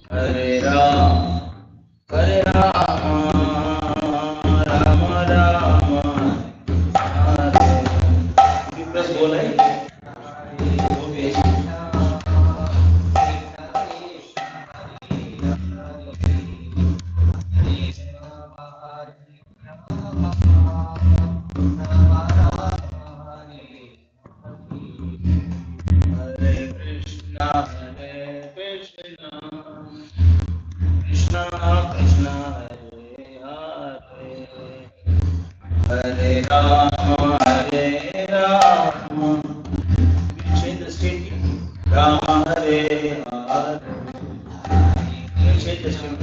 Hare Ram, Hare Rama, Rama Rama, Hare. Plus बोल है Krishna Krishna Hare Hare Hare Rama Hare Rama. Change the state. Rama Hare Hare. Change the state.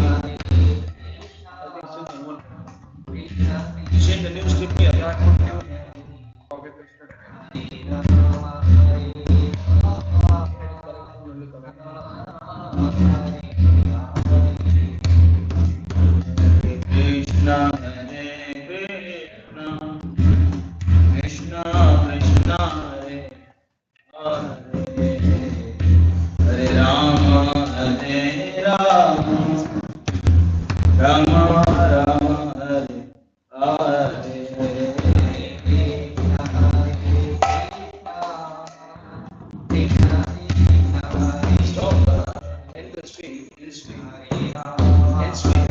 Change the new state here. Krishna Hare Krishna, Krishna Krishna Hare Hare, Hare Rama Hare Rama, Rama Rama Hare Hare. Stop. End the stream. End stream. End stream.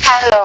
Hello.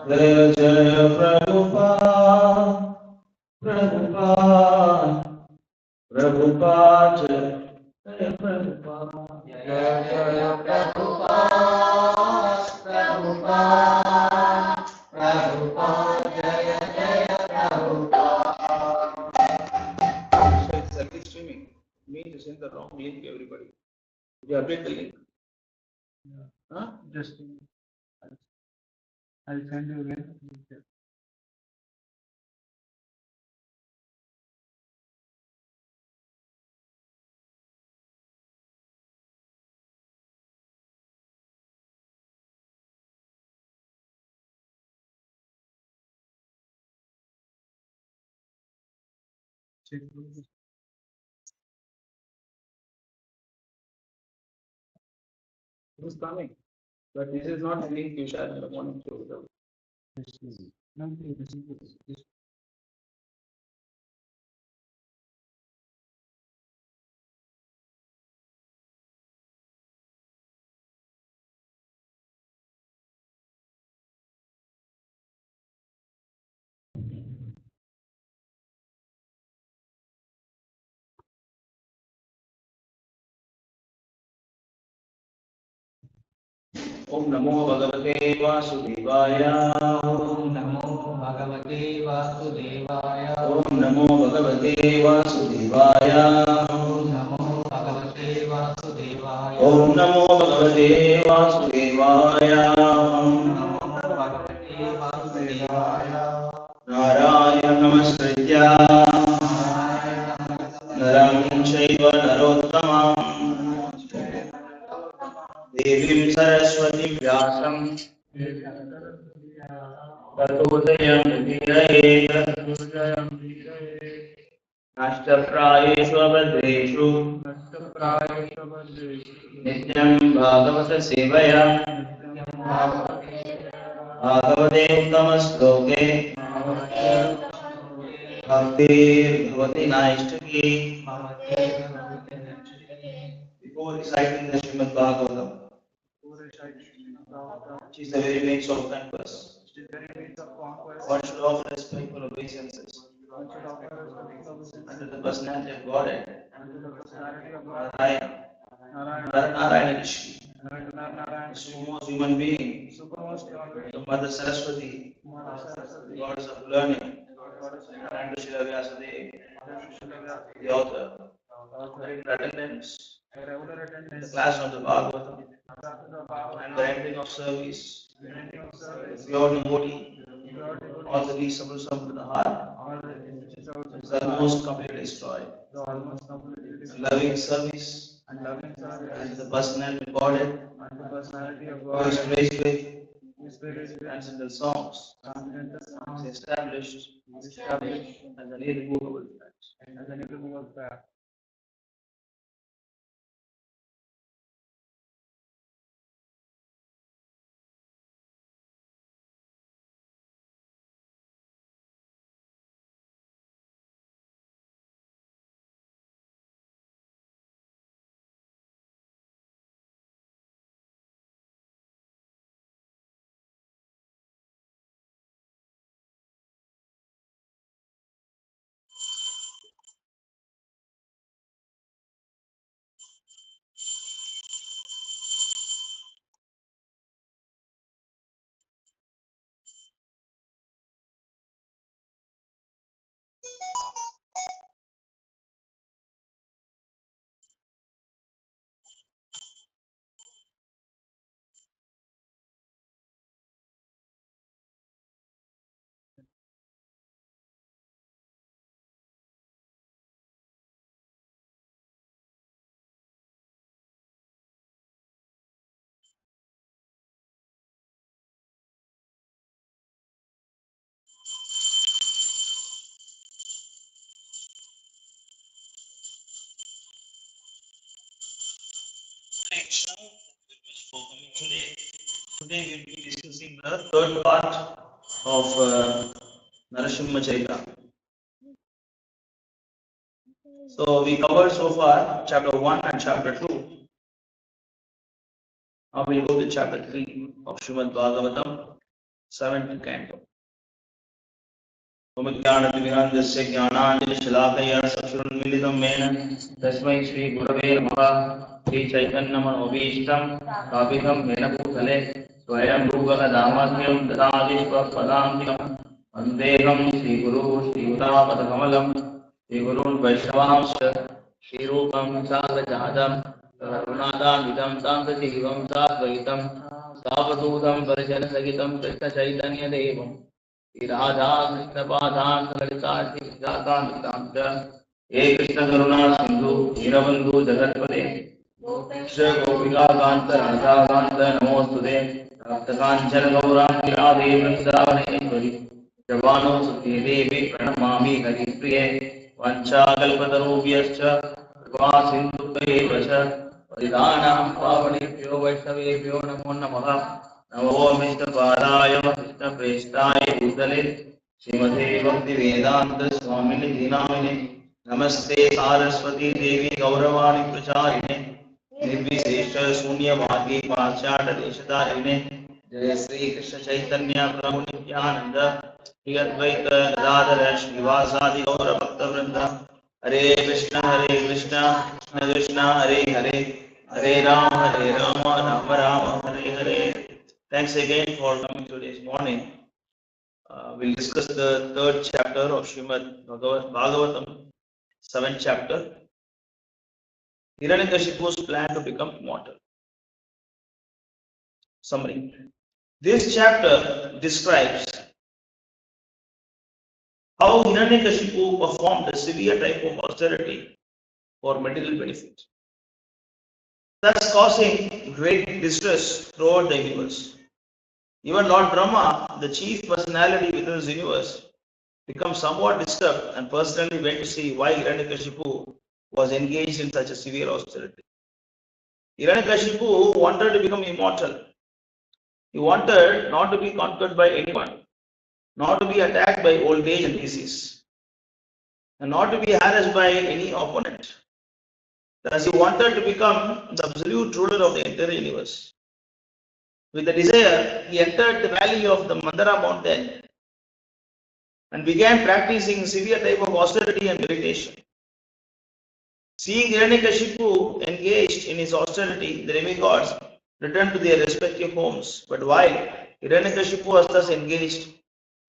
Jaya Jaya Prabhupada, Prabhupada, Prabhupada, Jaya Prabhupada, Jaya Jaya Prabhupada, Prabhupada, Prabhupada, Jaya Jaya Prabhupada. So it's at least streaming. Me to send the wrong link to everybody. Did you update the link? Yeah. Huh? Just I'll send you again. Check. Who's coming? But this is not a link you share in the morning show. This is this. Om Namo Bhagavate Vasudevaya. Om Namo Bhagavate Vasudevaya. Om Namo Bhagavate Vasudevaya. Om Namo Bhagavate Vasudevaya. Om Namo Bhagavate Vasudevaya. Om Namo Bhagavate Vasudevaya. Narayana Namaskritya Naram Chaiva Narottamam Devim Saraswati Vyasam Tato Jayam Virayet. नष्टप्रायेषु अभद्रेषु नित्यं भागवत सेवया भागवते उत्तमश्लोके भक्तिर्भवति नैष्ठिकी. Before reciting the Śrīmad Bhāgavatam, which is the very means of conquest, one should offer respectful obeisances unto the personality of Godhead, Narayana Rishi, the supreme human being, the Mother Saraswati, the goddess of learning, and the Srila Vyasadeva, the author, regular attendance, the class of the Bhagavatam, and the ending of service, the pure devotee, all the reasonable from the heart, is almost completely destroyed. Loving service and the personality of Godhead, who is praised with transcendental songs, is established as an irremovable fact. Today we will be discussing the third part of Narashimha Chaita. So we covered so far chapter 1 and chapter 2. Now we will go to chapter 3 of Śrīmad Bhāgavatam 7th Canto. ज्ञानतिमिरान्धस्य ज्ञानाञ्जलिशलाकया चक्षुरुन्मीलितं येन तस्मै श्रीगुरवे नमः. श्रीचैतन्यमनोभीष्टं स्थापितं येन भूतले स्वयं रूपकदामह्यं ददाति स्वपदान्तिकं. वन्देऽहं श्रीगुरो श्रीयुतापदकमलं श्रीगुरून् वैष्णवांश्च श्रीरूपं साग्रजातं करुणादान्वितं सान्द्रजीवं साद्वैतं सावधूतं परिजनसहितं कृष्णचैतन्यदेवम् राधा कृष्ण पादान ललितांत हे कृष्ण करुणा सिंधु दीनबंधु जगत्पते कृष्ण गोपिका कांत राधा कांत नमोस्तुते भक्त कांचन गौरांगी राधे वृंदावनेश्वरी जवानो सुते देवी प्रणमामि हरिप्रिये वंचाकल्पतरुभ्यश्च कृपा सिन्धुभ्येव च पतितानां पावनेभ्यो वैष्णवेभ्यो नमो नमः. नमो विष्णुपादाय कृष्णप्रेष्ठाय भूतले श्रीमते भक्तिवेदान्त स्वामिने दीनामिने नमस्ते सारस्वती देवी गौरवाणी प्रचारिणे निर्विशेष शून्यवादी पाश्चात्यदेशतारिणे. जय श्री कृष्ण चैतन्य प्रभु नित्यानंद श्री अद्वैत गदाधर श्रीवासादि गौर भक्तवृंद. हरे Krishna Krishna Krishna Hare Hare Hare Ram Ram Ram Hare Hare. Thanks again for coming today's morning. We'll discuss the third chapter of Śrīmad Bhāgavatam, 7th chapter. Hiranyakashipu's plan to become immortal. Summary. This chapter describes how Hiranyakashipu performed a severe type of austerity for material benefit, thus causing great distress throughout the universe. Even Lord Brahma, the chief personality within this universe, become somewhat disturbed and personally went to see why Hiranyakashipu was engaged in such a severe austerity. Hiranyakashipu wanted to become immortal. He wanted not to be conquered by anyone, not to be attacked by old age and disease, and not to be harassed by any opponent. Thus, he wanted to become the absolute ruler of the entire universe. With the desire, he entered the valley of the Mandara mountain and began practicing severe type of austerity and meditation. Seeing Hiranyakashipu engaged in his austerity, the demigods returned to their respective homes. But while Hiranyakashipu was thus engaged,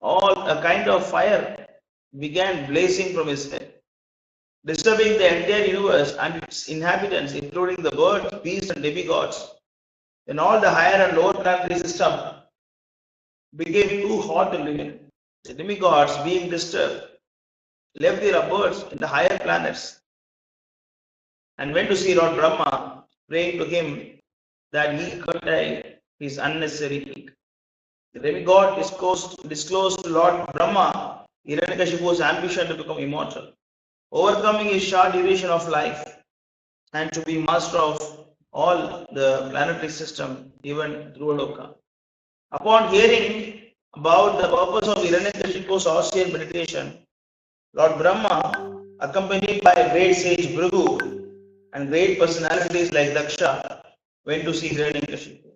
a kind of fire began blazing from his head, disturbing the entire universe and its inhabitants, including the birds, beasts, and demigods. Then all the higher and lower planetary system became too hot to live in. The demigods, being disturbed, left their abodes in the higher planets and went to see Lord Brahma, praying to him that he curtail his unnecessary heat. The demigod disclosed to Lord Brahma Hiranyakashipu's ambition to become immortal, overcoming his short duration of life, and to be master of all the planetary system, even through Loka. Upon hearing about the purpose of Hiranyakashipu's austere meditation, Lord Brahma, accompanied by great sage Prabhu and great personalities like Daksha, went to see Hiranyakashipu.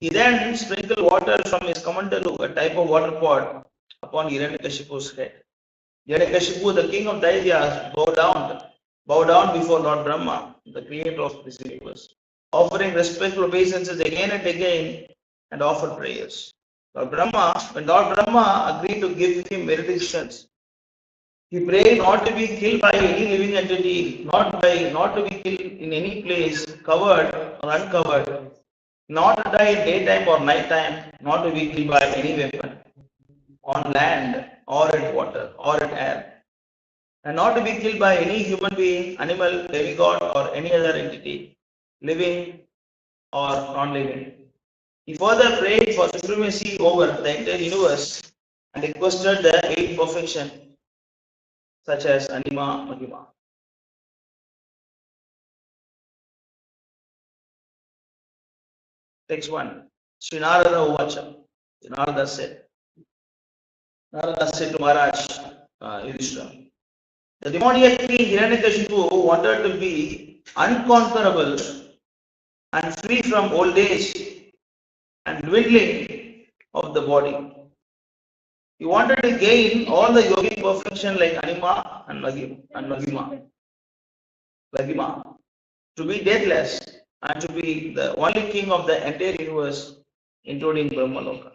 He then sprinkled water from his kamandalu, a type of water pot, upon Hiranyakashipu's head. Hiranyakashipu, the king of Daityas, bowed down before Lord Brahma, the creator of this universe, offering respectful obeisances again and again and offered prayers. When Lord Brahma agreed to give him meditations, he prayed not to be killed by any living entity, not to be killed in any place, covered or uncovered, not to die in daytime or nighttime, not to be killed by any weapon, on land or in water or in air, and not to be killed by any human being, animal, demigod, or any other entity, living or non-living. He further prayed for supremacy over the entire universe and requested the eight perfection, such as Anima, Mahima. Text 1. Sri Narada Uvacha. Narada said to Maharaj Yudhishthira, the demoniac king Hiranyakashipu wanted to be unconquerable and free from old age and dwindling of the body. He wanted to gain all the yogic perfection like Anima and Mahima, to be deathless and to be the only king of the entire universe, including Brahmaloka.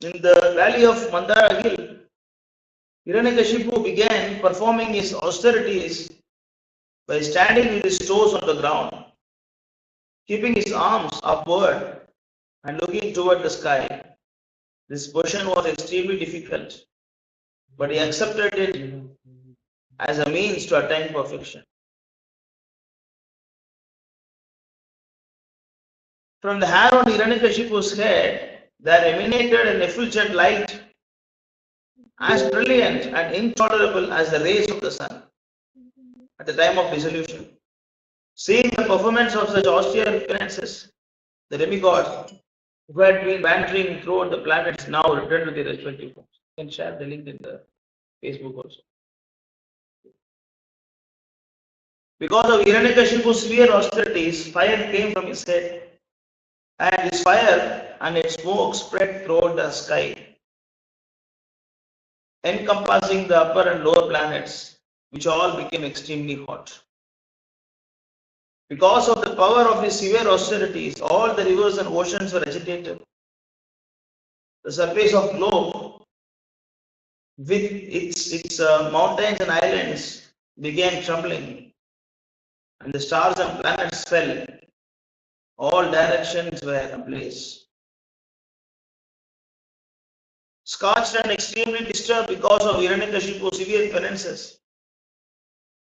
In the valley of Mandara hill, Hiranyakashipu began performing his austerities by standing with his toes on the ground, keeping his arms upward and looking toward the sky. This position was extremely difficult, but he accepted it as a means to attain perfection. From the hair on Hiranyakashipu's head, there emanated an effulgent light as brilliant and intolerable as the rays of the sun at the time of dissolution. Seeing the performance of such austere appearances, the demigods who had been wandering throughout the planets now returned to their respective homes. You can share the link in the Facebook also. Because of Hiranyakashipu's severe austerities, fire came from his head, and this fire and its smoke spread throughout the sky, encompassing the upper and lower planets, which all became extremely hot. Because of the power of his severe austerities, all the rivers and oceans were agitated. The surface of the globe, with its mountains and islands, began trembling, and the stars and planets fell. All directions were ablaze. Scorched and extremely disturbed because of Hiranyakashipu's severe penances,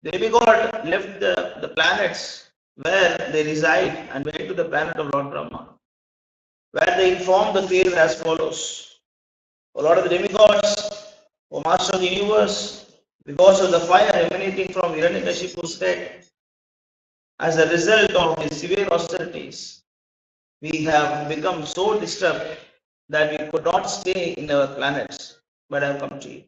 the demigod left the planets where they reside and went to the planet of Lord Brahma, where they inform the creator as follows. O Lord of the demigods, O Master of the universe, because of the fire emanating from Hiranyakashipu's head, as a result of his severe austerities, we have become so disturbed that we could not stay in our planets, but have come to you.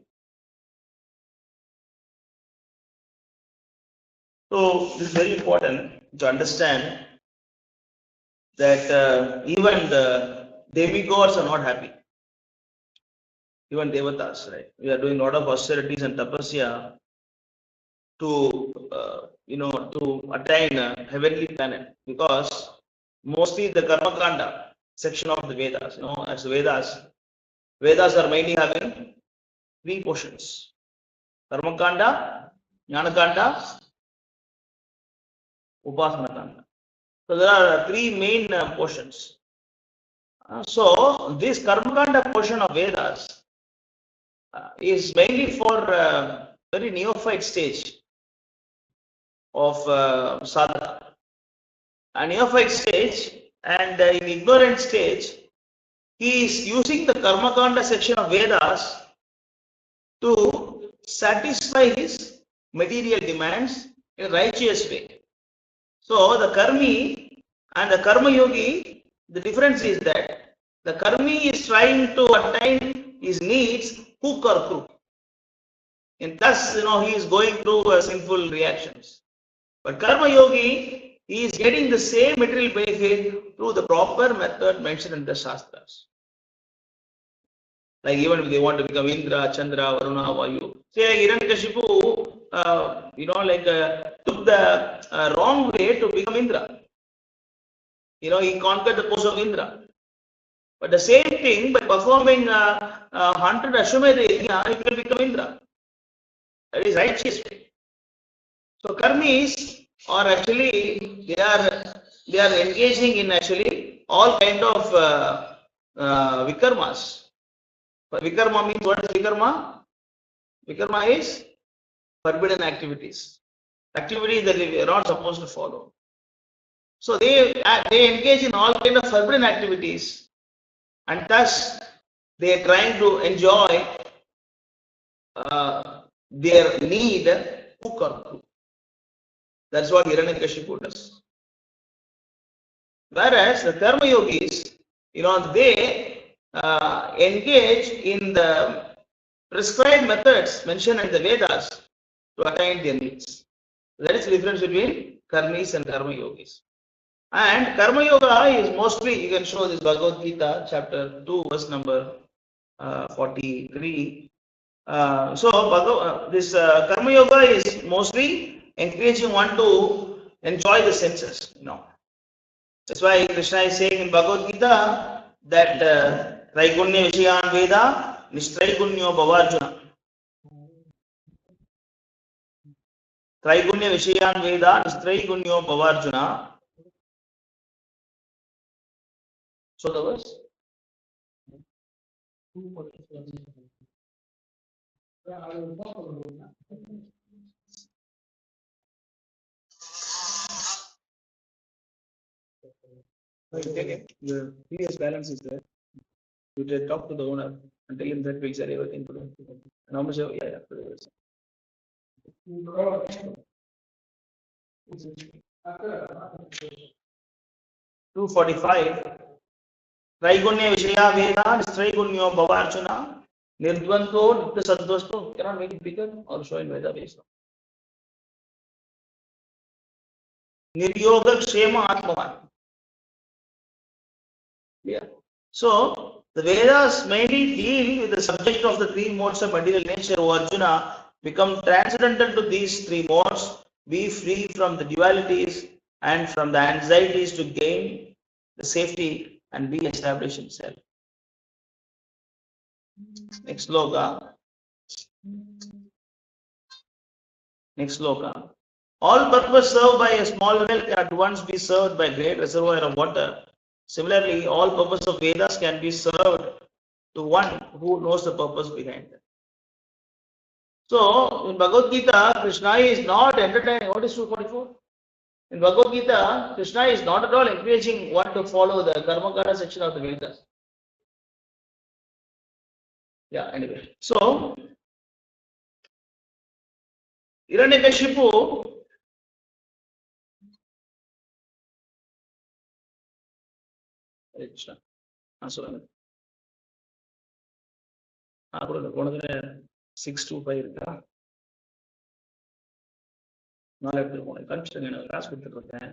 So, this is very important to understand that even the demigods are not happy. Even devatas, right? We are doing a lot of austerities and tapasya to, to attain a heavenly planet, because mostly the karma kanda section of the Vedas, as Vedas are mainly having three portions: karma kanda, jnana kanda, upasana kanda. So there are three main portions. So this karma kanda portion of Vedas is mainly for very neophyte stage of sadhana. A neophyte stage and in ignorant stage, he is using the karma kanda section of Vedas to satisfy his material demands in a righteous way. So the karmi and the karma yogi, the difference is that the karmi is trying to attain his needs hook or crook, and thus he is going through sinful reactions. But karma yogi, he is getting the same material benefit through the proper method mentioned in the Shastras. Like even if they want to become Indra, Chandra, Varuna, Vayu. Say Hiranyakashipu, took the wrong way to become Indra. He conquered the post of Indra. But the same thing, by performing 100 Ashwamedha Yajna, he will become Indra. That is righteous way. So karmis are actually, they are engaging in actually all kind of vikarmas. But vikarma means, what is vikarma? Vikarma is forbidden activities. Activities that we are not supposed to follow. So they engage in all kind of forbidden activities, and thus they are trying to enjoy their need hook or crook. That's what Hiranyakashipu does. Whereas the karma yogis, they engage in the prescribed methods mentioned in the Vedas to attain their needs. That is the difference between karmis and karma yogis. And karma yoga is mostly, you can show this Bhagavad Gita, chapter 2, verse number 43. This karma yoga is mostly encouraging one to enjoy the senses. That's why Krishna is saying in Bhagavad Gita that Traigunya Vishayan Veda Nistraigunya Bhavarjuna. Traigunya Vishayan Veda Nistraigunya Bhavarjuna. So the verse. The previous balance is there. You can talk to the owner and tell him that we'll sell everything to him. And how much? Yeah. 245. Traigunya Vishaya Veda Nistraigunya Bhavarjuna Nirdvanto Nitya Sadvasto. Cannot make it bigger or show in Veda based. Niryoga Kshema Atmavan. Yeah. So the Vedas mainly deal with the subject of the three modes of material nature. O Arjuna, become transcendental to these three modes, be free from the dualities and from the anxieties to gain the safety and be established in self. Next sloka. All purpose served by a small well can at once be served by a great reservoir of water. Similarly, all purpose of Vedas can be served to one who knows the purpose behind it. So, in Bhagavad Gita, Krishna is not entertaining. What is 244? In Bhagavad Gita, Krishna is not at all encouraging one to follow the Karmakara section of the Vedas. Yeah, anyway. So, Hiranyakashipu, Hare Krishna. போனதுல 625 இருக்கா? 4 இடத்துல போனேன். Construction நான் class கொடுத்துட்டு இருக்கேன்.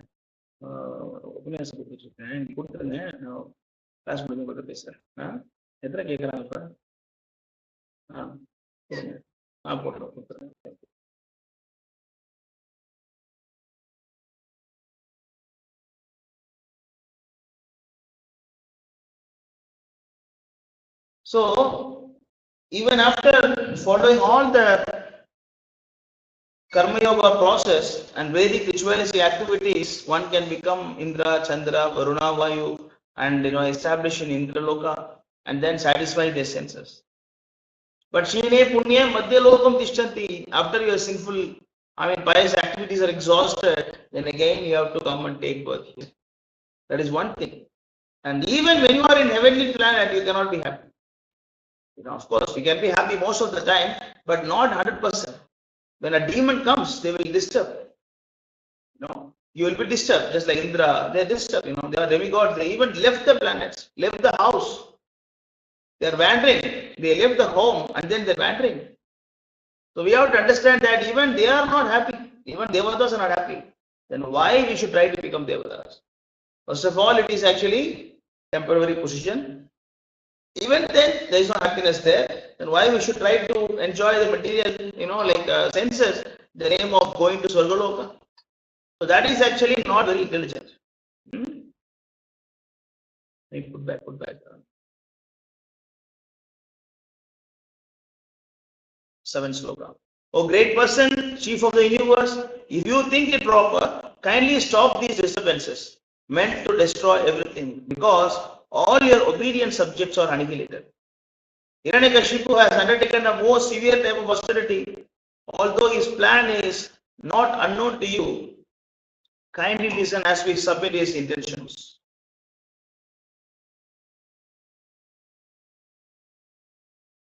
உபன்யாசம் கொடுத்துட்டு இருக்கேன். நீ கொடுத்துருங்க. நான் கிளாஸ் முடிஞ்சு உங்கள்கிட்ட பேசுறேன். எத்தனை கேட்குறாங்க இப்போ? போட்டுருவோம் கொடுத்துருங்க. So, even after following all the Karma Yoga process and Vedic ritualistic activities, one can become Indra, Chandra, Varuna, Vayu, and establish in Indraloka and then satisfy their senses. But Shine Punya Madhya Lokam Tishtanti, after your sinful, pious activities are exhausted, then again you have to come and take birth here. That is one thing. And even when you are in heavenly planet, you cannot be happy. Of course, we can be happy most of the time, but not 100%. When a demon comes, they will disturb. You will be disturbed, just like Indra. They are disturbed. They are demigods. They even left the planets, left the house. They are wandering. They left the home and then they are wandering. So we have to understand that even they are not happy. Even Devatas are not happy. Then why we should try to become Devatas? First of all, it is actually temporary position. Even then, there is no happiness there. Then why we should try to enjoy the material, senses, the name of going to Swargaloka? So that is actually not very intelligent. Put back. 7th sloka. O great person, chief of the universe, if you think it proper, kindly stop these disturbances meant to destroy everything, because all your obedient subjects are annihilated. Hiranyakashipu has undertaken a most severe type of austerity. Although his plan is not unknown to you, kindly listen as we submit his intentions.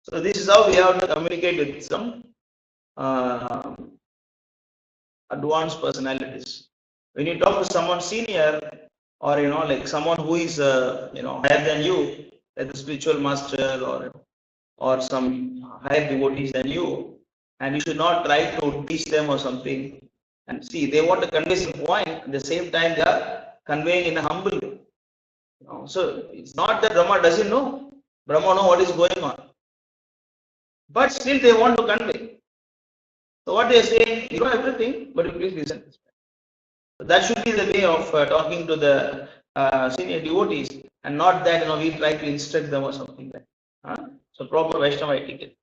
So this is how we have to communicate with some advanced personalities. When you talk to someone senior, or someone who is higher than you, like the spiritual master or some higher devotees than you, and you should not try to teach them or something. And see, they want to convey some point, at the same time they are conveying in a humble way. So it's not that Brahma doesn't know. Brahma knows what is going on, but still they want to convey. So what they are saying, you know everything, but you please listen. So that should be the way of talking to the senior devotees, and not that we try to instruct them or something like that. So proper Vaishnava etiquette.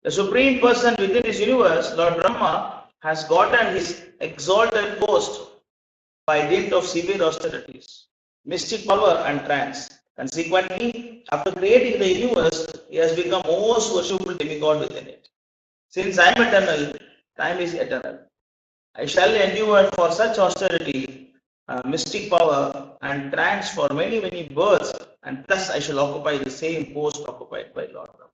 The supreme person within this universe, Lord Brahma, has gotten his exalted post by dint of severe austerities, mystic power and trance. Consequently, after creating the universe, he has become most worshipful demigod within it. Since I am eternal, time is eternal. I shall endure for such austerity, mystic power and trance for many, many births, and thus I shall occupy the same post occupied by Lord Brahma.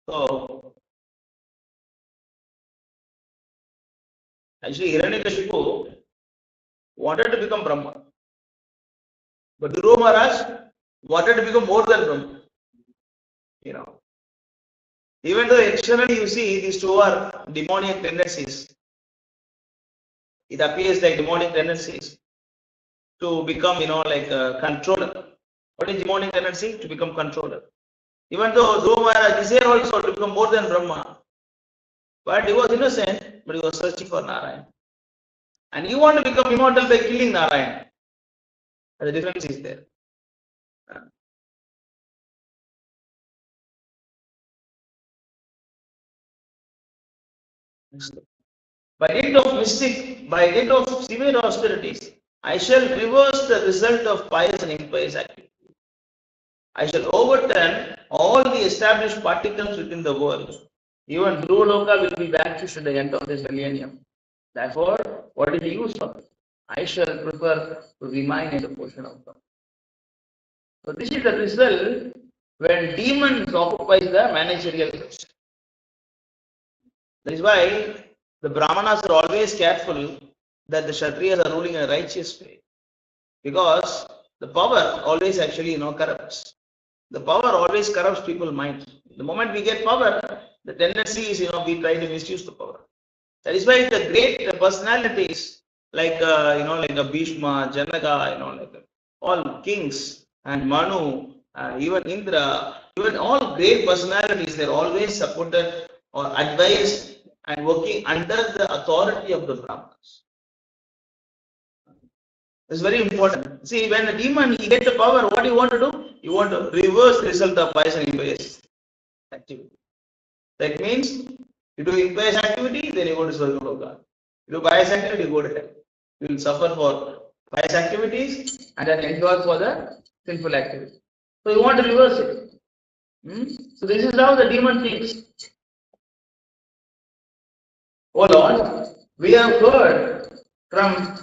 So, actually, Hiranyakashipu wanted to become Brahma, but Dhruva Maharaj wanted to become more than Brahma. Even though externally you see these two are demonic tendencies, it appears like demonic tendencies to become, like a controller. What is demonic tendency? To become controller. Even though Dhruva Maharaj is here also to become more than Brahma, but he was innocent, but he was searching for Narayana. And he wanted to become immortal by killing Narayana. The difference is there. By dint of severe austerities, I shall reverse the result of pious and impious activity. I shall overturn all the established particles within the world. Even Dhruva Loka will be vanquished at the end of this millennium. Therefore, what is the use of it? I shall prefer to remain in the portion of God. So this is the result when demons occupies the managerial post. That is why the Brahmanas are always careful that the Kshatriyas are ruling in a righteous way. Because the power always actually, corrupts. The power always corrupts people's minds. The moment we get power, the tendency is, we try to misuse the power. That is why the great personalities like, like a Bhishma, Janaka, like all kings and Manu, even Indra, even all great personalities, they're always supported or advised and working under the authority of the Brahmanas. It's very important. See, when the demon he gets the power, what do you want to do? You want to reverse the result of pious and impious activity. That means you do impious activity, then you go to Swarga of God. You do pious activity, you go to hell. You will suffer for pious activities and then endure for the sinful activity. So you want to reverse it. So this is how the demon thinks. Oh Lord, we have heard from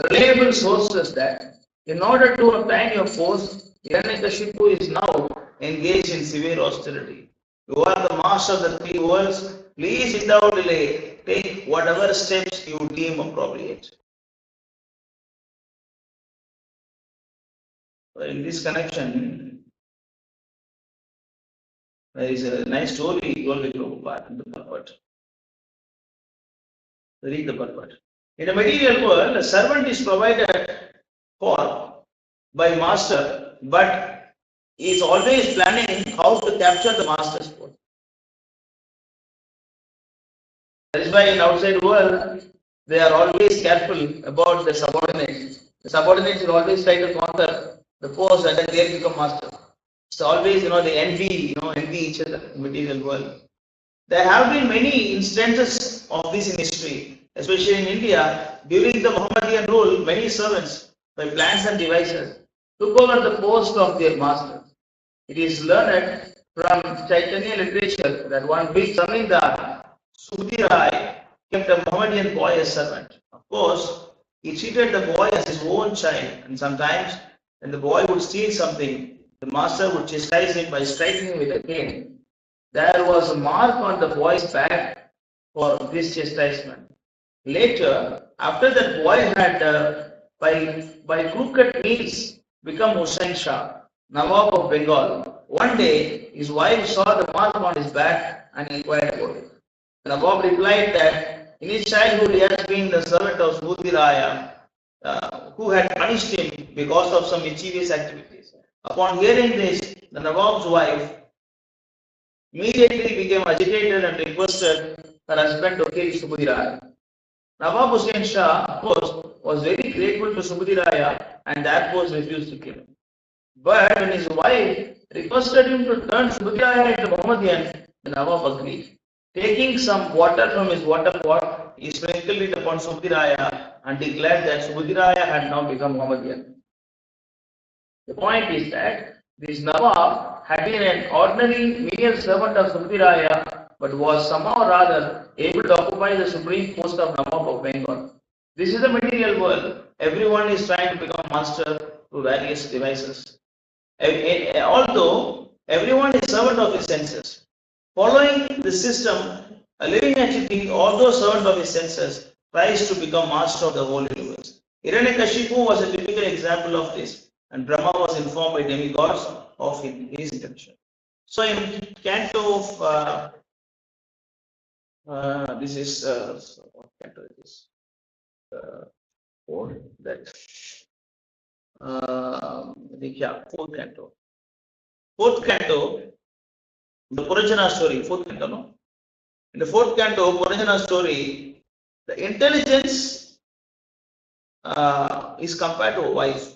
reliable sources that in order to obtain your post, Hiranyakashipu is now engaged in severe austerity. You are the master of the three worlds. Please, without delay, take whatever steps you deem appropriate. In this connection, there is a nice story told by Prabhupada in the purport. Read the purport. In the material world, a servant is provided for by master, but he is always planning how to capture the master's post. That is why in outside world, they are always careful about the subordinates. The subordinates will always try to conquer the post and then they become master. It's always, they envy each other in the material world. There have been many instances of this in history, especially in India. During the Muhammadan rule, many servants, by plans and devices, took over the post of their master. It is learned from Chaitanya literature that one big Zamindar, Subhuti Rai, kept a Muhammadan boy as servant. Of course, he treated the boy as his own child, and sometimes when the boy would steal something, the master would chastise him by striking him with a cane. There was a mark on the boy's back for this chastisement. Later, after that boy had, by crooked means, become Hussain Shah, Nawab of Bengal, one day his wife saw the mark on his back and inquired about it. The Nawab replied that in his childhood he has been the servant of Subhuti Raya, who had punished him because of some mischievous activities. Upon hearing this, the Nawab's wife immediately became agitated and requested her husband to kill Subhuti Raya. Nawab Hussain Shah, of course, was very grateful to Subhuti Raya and therefore refused to kill him. But when his wife requested him to turn Subhuti Raya into Muhammadan, the Nawab agreed. Taking some water from his water pot, he sprinkled it upon Subhuti Raya and declared that Subhuti Raya had now become Muhammadan. The point is that this Nawab had been an ordinary menial servant of Subhuti Raya, but was somehow or rather able to occupy the supreme post of Nawab of Bengal. This is the material world. Everyone is trying to become master through various devices. Although everyone is servant of his senses. Following the system, a living entity, although servant of his senses, tries to become master of the whole universe. Hiranyakashipu was a typical example of this, and Brahma was informed by demigods of his intention. So in Canto of, this is what Canto it is? 4, that I think, yeah, 4th Canto. 4th Canto, the Purajana story, 4th Canto, no? In the 4th Canto, Purajana story, the intelligence is compared to a wife.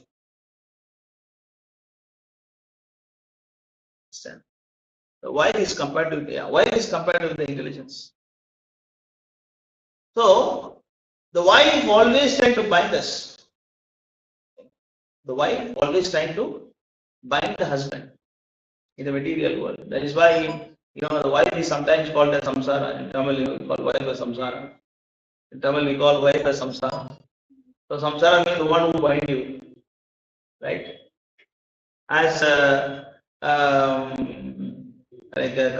The wife is compared to the intelligence. So the wife always trying to bind us. The wife always trying to bind the husband in the material world. That is why the wife is sometimes called as samsara. In Tamil we call wife as samsara. In Tamil we call wife as samsara. So samsara means the one who binds you, right? As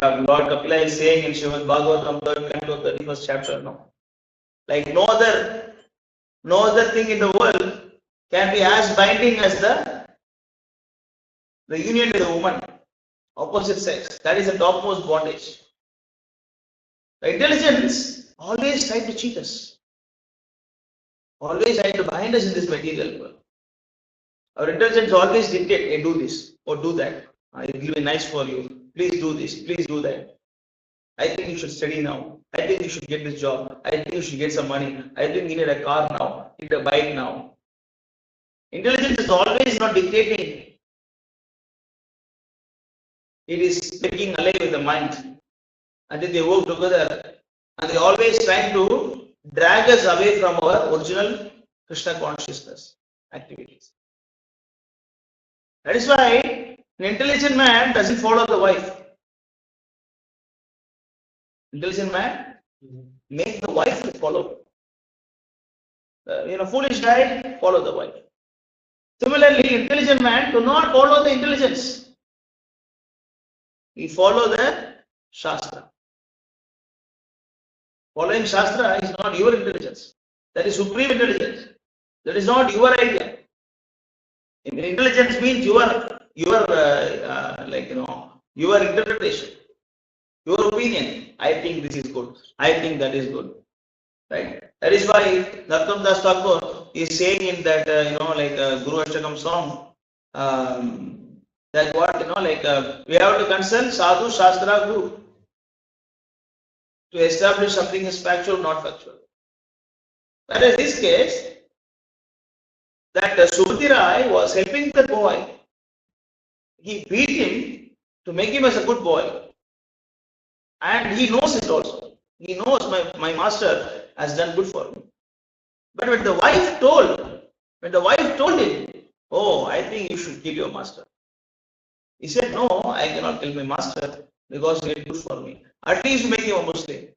Lord Kapila is saying in Śrīmad Bhāgavatam Canto 31st chapter, no, like no other thing in the world can be as binding as the union with a woman, opposite sex. That is the topmost bondage. The intelligence always tries to cheat us, always tries to bind us in this material world. Our intelligence always dictates, hey, do this or do that. It will be nice for you. Please do this, please do that. I think you should study now. I think you should get this job. I think you should get some money. I think you need a car now, you need a bike now. Intelligence is always not dictating. It is taking alive with the mind. And then they work together and they always trying to drag us away from our original Krishna consciousness activities. That is why an intelligent man doesn't follow the wife. Intelligent man make the wife to follow. Foolish guy follow the wife. Similarly, intelligent man do not follow the intelligence. He follow the Shastra. Following Shastra is not your intelligence. That is supreme intelligence. That is not your idea. Intelligence means your interpretation, your opinion. I think this is good. I think that is good. Right? That is why Narottam Das Thakur is saying in that Guru Ashtakam song that we have to consult Sadhu Shastra Guru to establish something is factual, not factual. But in this case, that Subhuti Rai was helping the boy. He beat him to make him as a good boy. And he knows it also. He knows my master has done good for me. But when the wife told him, oh, I think you should kill your master. He said, no, I cannot kill my master because he did good for me. At least make him a Muslim.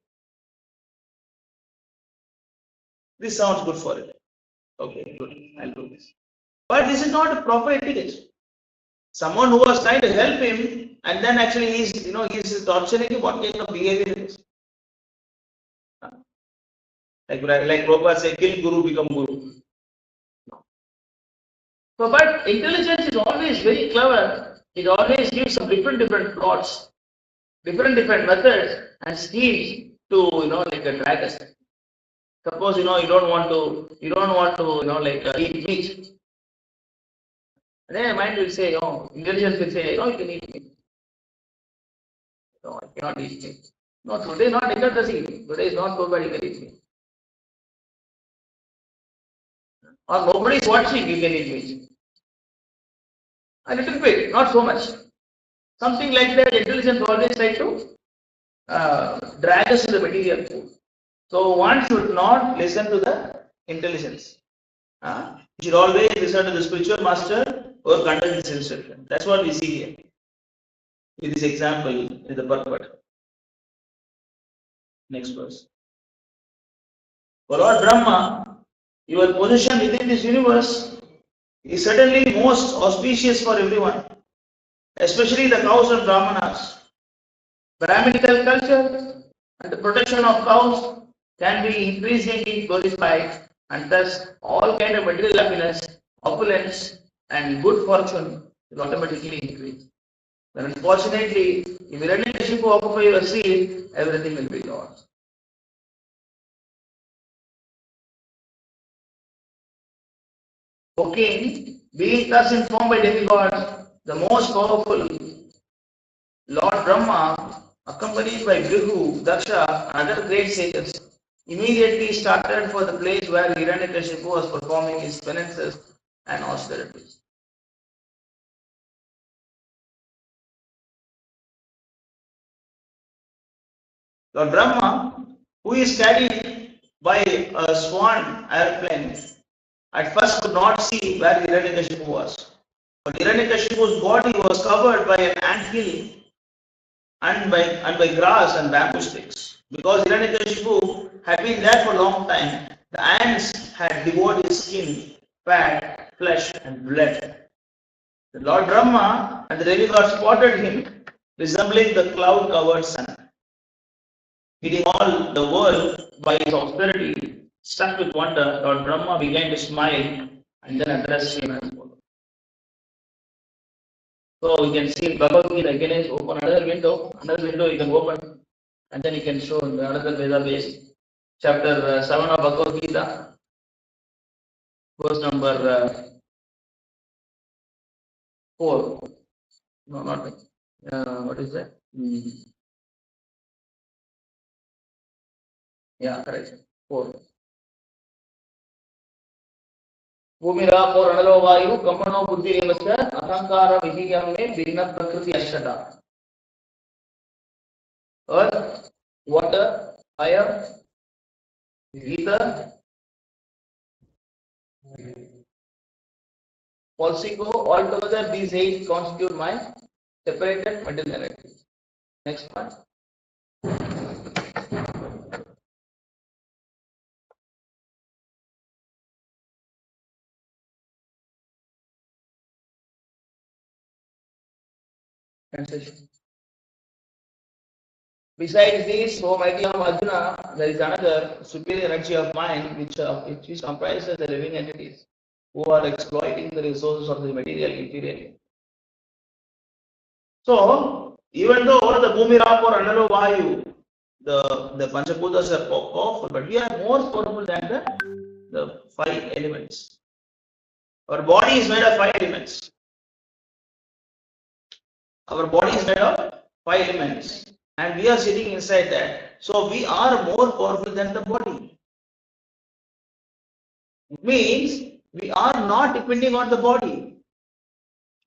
This sounds good for it. Okay, good. I'll do this. But this is not a proper etiquette. Someone who was trying to help him and then actually he's torturing him. What kind of behavior is? Like Prabhupada said, kill Guru, become Guru. No. So, but intelligence is always very clever. It always gives some different thoughts, different methods and schemes to drag us. Suppose you don't want to eat meat. And then mind will say, intelligence will say, you can eat meat. No, I cannot eat meat. No, today is not Ekadasi. Today is not nobody can eat meat. Or nobody is watching, you can eat meat. A little bit, not so much. Something like that, intelligence always try to drag us to the material food. So one should not listen to the intelligence. You should always listen to the spiritual master or conduct his instruction. That's what we see here. With this example in the purport. Next verse. For Lord Brahma, your position within this universe is certainly most auspicious for everyone, especially the cows and brahmanas. Brahminical culture and the protection of cows can be increasingly glorified, and thus all kind of material happiness, opulence, and good fortune will automatically increase. But unfortunately, if Hiranyakashipu occupy your seat, everything will be lost. O king, being thus informed by demigods, the most powerful Lord Brahma, accompanied by Bhrigu, Daksha, and other great sages, immediately started for the place where Hiranyakashipu was performing his penances and austerities. Lord Brahma, who is carried by a swan airplane, at first could not see where Hiranyakashipu was. But Hiranyakashipu's body was covered by an anthill and by grass and bamboo sticks. Because Hiranyakashipu had been there for a long time, The ants had devoured his skin, fat, flesh, and blood. The Lord Brahma and the demigods spotted him, resembling the cloud-covered sun. Feeding all the world by his austerity, struck with wonder, Lord Brahma began to smile and then addressed him as follows. So we can see in Bhagavad Gita again is open another window you can open, and then you can show in the another Veda base, chapter 7 of Bhagavad Gita, verse number 4. No, not what is that? Yeah, correct. 4. Bhumira for analo vayu kamano buddhi emasya ahankara vihiyam me bhinna prakriti ashata. Earth, water, fire, ether, Polsico, altogether these 8 constitute my separated material energy. Next one. Translation. Besides this, O mighty Arjuna, there is another superior energy of mind which comprises the living entities who are exploiting the resources of the material inferiorly. So, even though the Bhumi Rap or Analo Vayu, the Panchaputas are powerful, but we are more powerful than the 5 elements. Our body is made of 5 elements. Our body is made of 5 elements. And we are sitting inside that. So we are more powerful than the body. It means we are not depending on the body.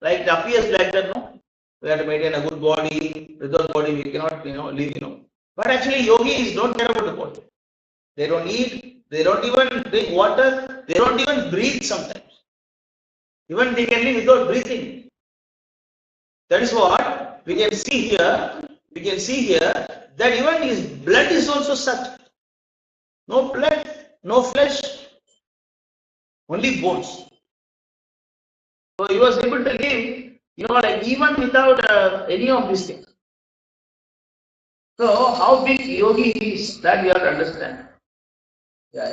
Like it appears like that, no? We have to maintain a good body. Without body, we cannot, live, But actually, yogis don't care about the body. They don't eat. They don't even drink water. They don't even breathe sometimes. Even they can live without breathing. That is what we can see here. We can see here that even his blood is also sucked. No blood, no flesh, only bones. So he was able to live, even without any of these things. So how big yogi is, that we have to understand. Yeah,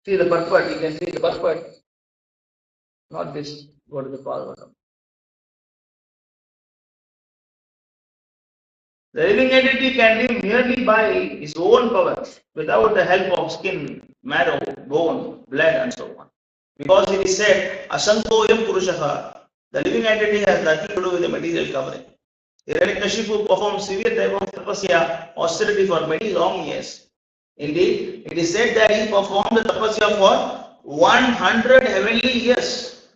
see the purport, you can see the purport. Not this, what is the Bhāgavatam. The living entity can live merely by his own power, without the help of skin, marrow, bone, blood, and so on. Because it is said, Asankoyam Purushaha, the living entity has nothing to do with the material covering. Hiranyakashipu performed severe type of tapasya, austerity for many long years. Indeed, it is said that he performed the tapasya for 100 heavenly years.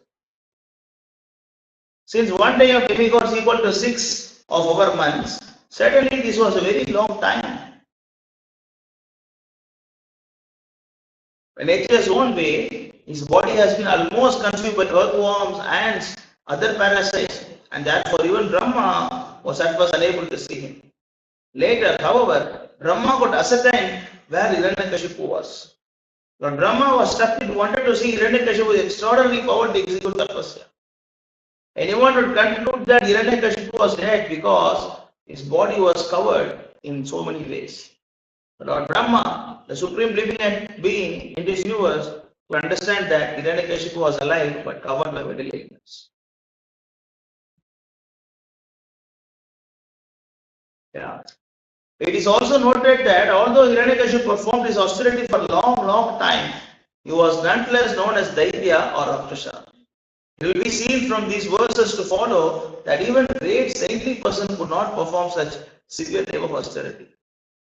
Since 1 day of demigods is equal to 6 of our months, certainly this was a very long time. In nature's own way, his body has been almost consumed by earthworms, ants, other parasites, and therefore even Brahma was at first unable to see him. Later, however, Brahma could ascertain where Hiranyakashipu was. Lord Brahma was struck and wanted to see Hiranyakashipu with extraordinary power to execute tapasya. Anyone would conclude that Hiranyakashipu was dead because his body was covered in so many ways. But Lord Brahma, the supreme living being in this universe, to understand that Hiranyakashipu was alive but covered by material illness. Yeah. It is also noted that although Hiranyakashipu performed his austerity for a long time, he was nonetheless known as Daitya or Rakshasa. It will be seen from these verses to follow that even a great saintly person could not perform such severe type of austerity.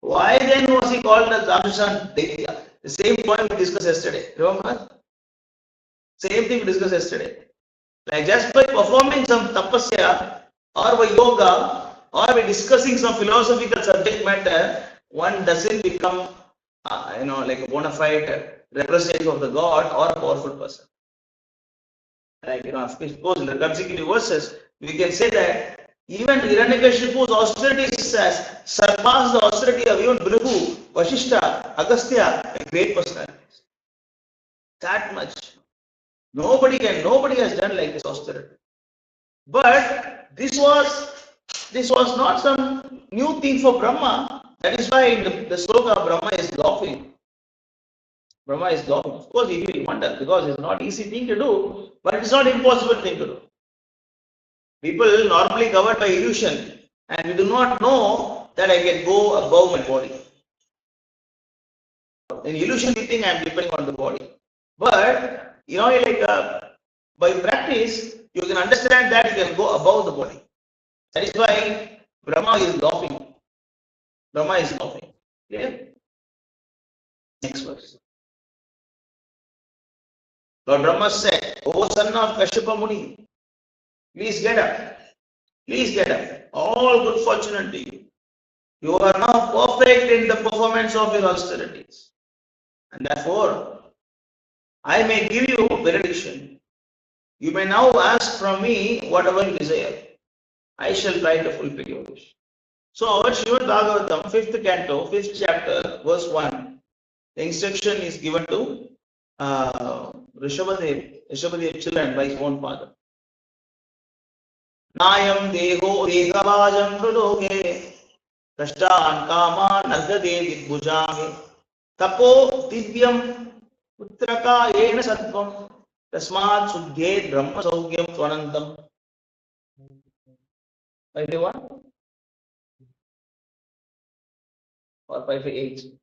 Why then was he called as Rakshasa Daitya? The same point we discussed yesterday. Remember? Same thing we discussed yesterday. Like just by performing some tapasya or by yoga or by discussing some philosophical subject matter, one doesn't become, like a bona fide representative of the God or a powerful person. Like, of course, in the consecutive verses, we can say that Even Hiranyakashipu's austerity surpassed the austerity of even Prabhu, Vasishta, Agastya, a great personality. That much. Nobody has done like this austerity. But this was not some new thing for Brahma. That is why in the sloka Brahma is laughing. Brahma is laughing. Of course, he will wonder because it's not easy thing to do, but it's not impossible thing to do. People normally covered by illusion, and we do not know that I can go above my body. In illusion, we think I am depending on the body. But by practice, you can understand that you can go above the body. That is why Brahma is laughing. Brahma is laughing. Clear? Next verse. Lord Brahma said, O son of Kashyapa Muni, please get up. Please get up. All good fortune unto you. You are now perfect in the performance of your austerities. And therefore, I may give you benediction. You may now ask from me whatever you desire. I shall try to fulfill your wish. So, Śrīmad Bhāgavatam, 5th canto, 5th chapter, verse 1. The instruction is given to Rishabhadev children by his own father. Nayam deho dekavajam praloke kashtan kama nardade vidbhujame tapo divyam putraka yena sattvam tasmat suddhe brahma saugyam tvanantam. 51 or 58?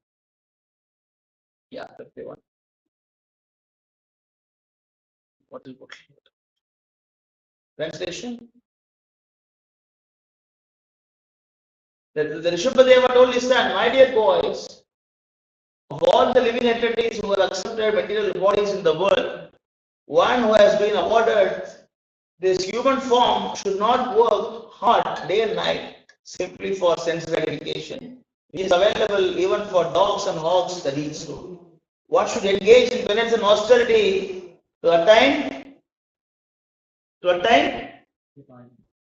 Yeah, 51. What is what? Translation? The Rishabhadeva told his son, my dear boys, of all the living entities who have accepted material bodies in the world, one who has been awarded this human form should not work hard day and night simply for sense gratification. It is available even for dogs and hogs that eat so. What should engage in penance and austerity to attain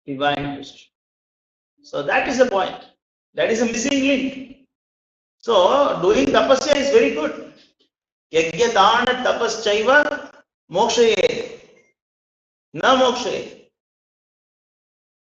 divine wisdom. So that is the point. That is a missing link. So doing tapasya is very good. Yajna dana tapaschaiva mokshaye. Na mokshaye.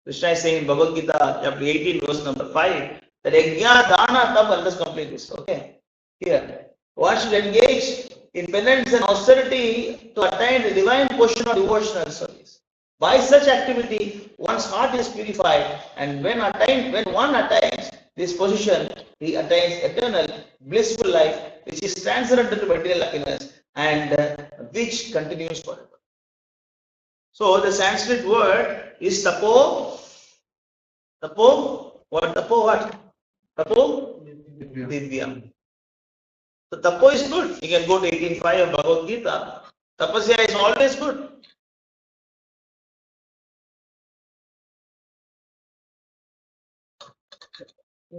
Krishna is saying in Bhagavad Gita, chapter 18, verse number 5, that yajna dana tap, let us complete this. Okay. Here. One should engage in penance and austerity to attain the divine portion of devotional service. By such activity, one's heart is purified, and when one attains this position, he attains eternal, blissful life, which is transcendental to material happiness and which continues forever. So, the Sanskrit word is tapo. Tapo? What? Tapo what? Tapo? Divyam. So, tapo is good. You can go to 18.5 of Bhagavad Gita. Tapasya is always good.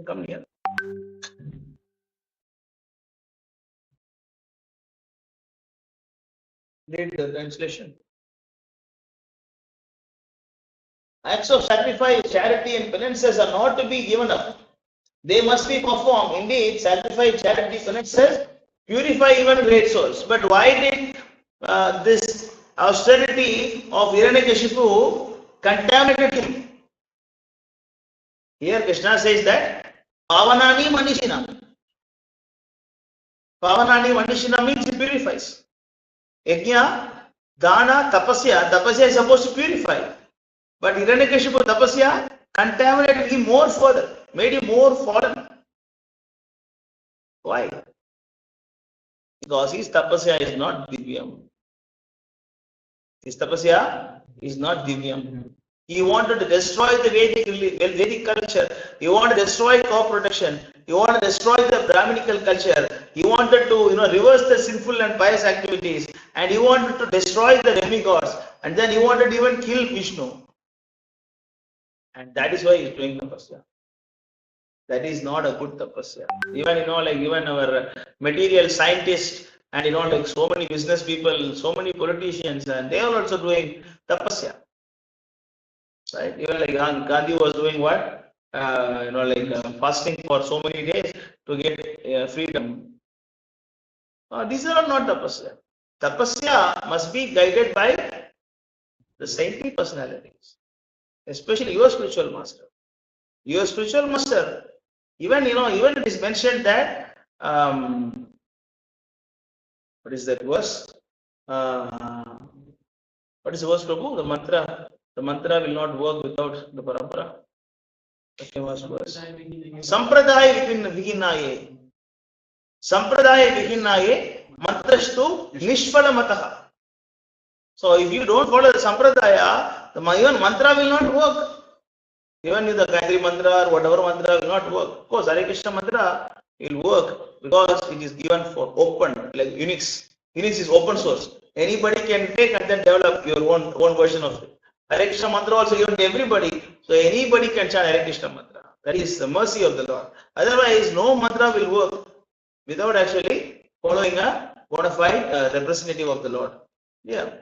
Come here. Read the translation. Acts of sacrifice, charity, and penances are not to be given up. They must be performed. Indeed, sacrifice, charity, penances purify even great souls. But why did this austerity of Hiranyakashipu contaminated him? Here Krishna says that Pavanani Manishina. Pavanani Manishina means it purifies. Yajna, Dana, Tapasya. Tapasya is supposed to purify. But Hiranyakashipu Tapasya contaminated him more further, made him more fallen. Why? Because his Tapasya is not Divyam. His Tapasya is not Divyam. He wanted to destroy the Vedic culture. He wanted to destroy crop protection. He wanted to destroy the Brahminical culture. He wanted to, reverse the sinful and pious activities. And he wanted to destroy the demigods. And then he wanted to even kill Vishnu. And that is why he is doing tapasya. That is not a good tapasya. Even, even our material scientists and, so many business people, so many politicians, and they are also doing tapasya. right? Even like Gandhi was doing what? Fasting for so many days to get freedom. These are not tapasya. Tapasya must be guided by the saintly personalities, especially your spiritual master. Your spiritual master, even even it is mentioned that what is that verse? What is the verse, Prabhu? The mantra will not work without the parampara. The famous verse. Sampradaya vihinaye. Sampradaya vihinaye mantrastu nishphalamataha. So if you don't follow the sampradaya, the even mantra will not work. Even if the Gayatri mantra or whatever mantra will not work. Of course, Hare Krishna mantra will work because it is given for open, like Unix. Unix is open source. Anybody can take and then develop your own version of it. Hare Krishna mantra also given to everybody, so anybody can chant Hare Krishna mantra. That is the mercy of the Lord. Otherwise, no mantra will work without actually following a bona fide representative of the Lord. Yeah.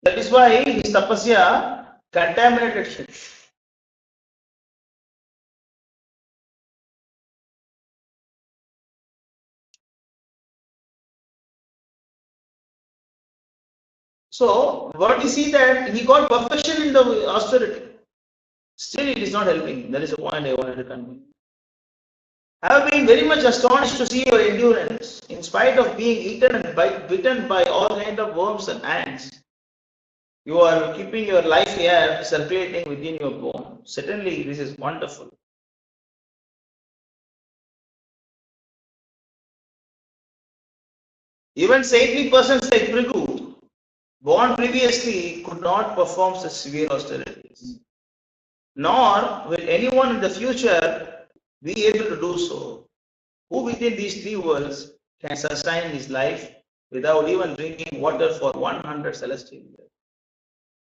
That is why his tapasya contaminated him. So, what we see that he got perfection in the austerity. Still, it is not helping. That is the point I wanted to convey. I have been very much astonished to see your endurance. In spite of being eaten and bitten by all kinds of worms and ants, you are keeping your life air circulating within your bone. Certainly, this is wonderful. Even saintly persons like Prabhu, born previously, could not perform such severe austerities. Nor will anyone in the future be able to do so. Who within these three worlds can sustain his life without even drinking water for 100 celestial years?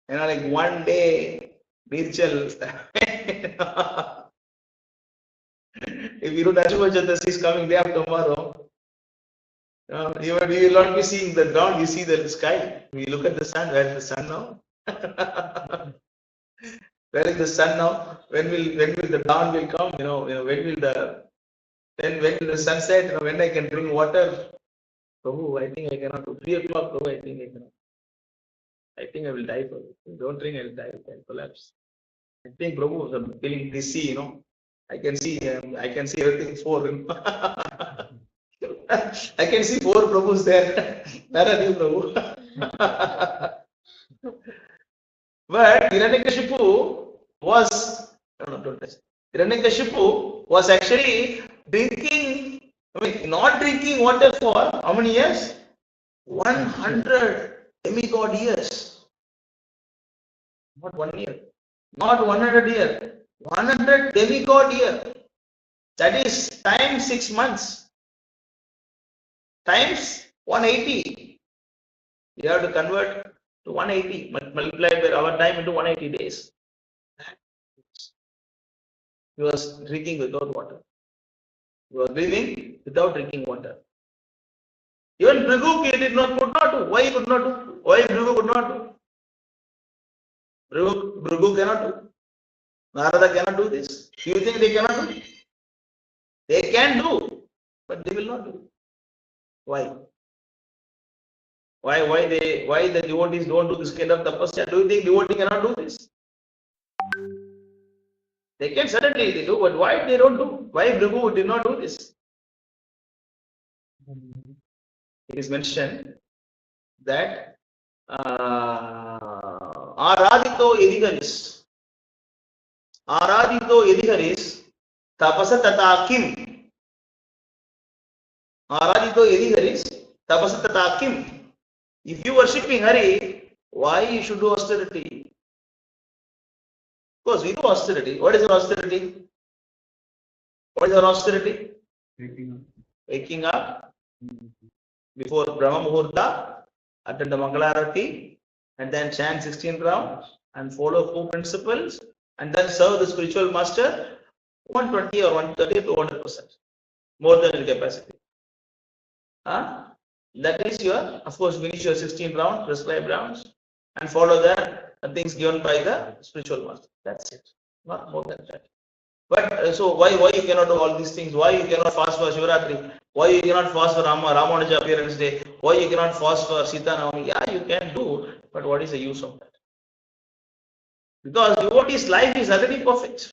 Like one day, Nirchal, if you do Narshimha Chaturthi is coming day after tomorrow, you will not be seeing the ground, you see the sky. We look at the sun, where is the sun now? Where is the sun now? When will the dawn will come? When will the sunset? When I can drink water? Prabhu, I think I cannot do 3 o'clock. Prabhu, I think I cannot. I think I will die. Prabhu. Don't drink, I will die. I will collapse. I think Prabhu, I'm feeling dizzy. I can see everything 4. I can see 4 Prabhus there. Where are you, Prabhu? But Hiranyakashipu was Hiranyakashipu was actually not drinking water for how many years? 100 demigod years. Not 1 year. Not 100 years. 100 demigod year. That is times 6 months. Times 180. You have to convert to 180, multiplied by our time into 180 days. He was drinking without water. He was breathing without drinking water. Even Prabhu could not do. Why he could not do? Why Prabhu could not do? Prabhu cannot do. Narada cannot do this. Do you think they cannot do? They can do, but they will not do. Why? Why the devotees don't do this kind of tapasya? Do you think devotee cannot do this? They can, certainly they do, but why they don't do? Why Prabhu did not do this? It is mentioned that Aradito Edigaris Tapasa Tatakim. Aradito Edigaris Tapasa Tatakim. If you worshipping Hari, why you should do austerity? Of course, we do austerity. What is our austerity? What is our austerity? Waking up before Brahma Muhurta, attend the Mangalarati, and then chant 16 rounds and follow 4 principles, and then serve the spiritual master 120 or 130 to 100%, more than your capacity. That is your, of course, finish your 16 rounds, prescribed rounds, and follow the things given by the spiritual master. That's it. Not more than that. But so why you cannot do all these things? Why you cannot fast for Shivaratri? Why you cannot fast for Ramanuja appearance day? Why you cannot fast for Sita Navami? Yeah, you can do, but what is the use of that? Because devotee's life is already perfect.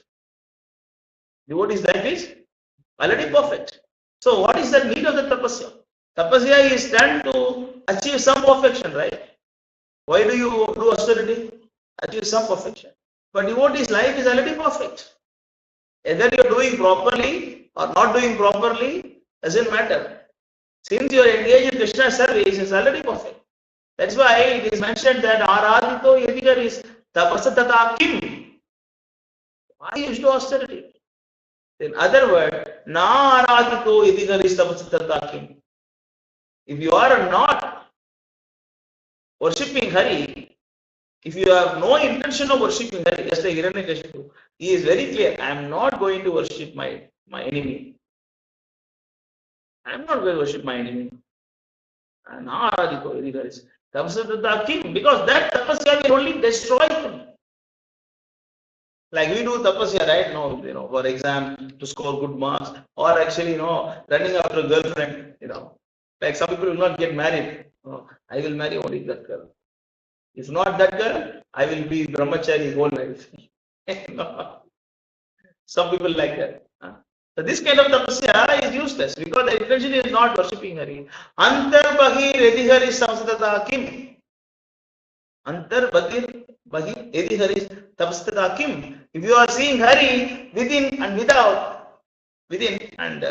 Devotee's life is already perfect. So what is the need of the tapasya? Tapasya is done to achieve some perfection, right? Why do you do austerity? Achieve some perfection. But devotee's life is already perfect. Either you are doing properly or not doing properly, doesn't matter. Since you are engaged in Krishna service, is already perfect. That's why it is mentioned that Aradhito Yadigar is tapasatata kim. Why you do austerity? In other words, na Aradhito Yadigar is tapasatata kim. If you are not worshipping Hari, if you have no intention of worshipping Hari, just like Hiranyakashipu, he is very clear, I am not going to worship my enemy. I am not going to worship my enemy. Because that tapasya will only destroy him. Like we do tapasya, right? No, for exam to score good marks, or actually, running after a girlfriend, Like some people will not get married. I will marry only that girl. If not that girl, I will be brahmachari whole life. Some people like that. So this kind of tapasya is useless because the intention is not worshipping Hari. Antar Bahir Edihari Samsatata Kim. Antar Bahir Edihari Samsatata Kim. If you are seeing Hari within and without, within and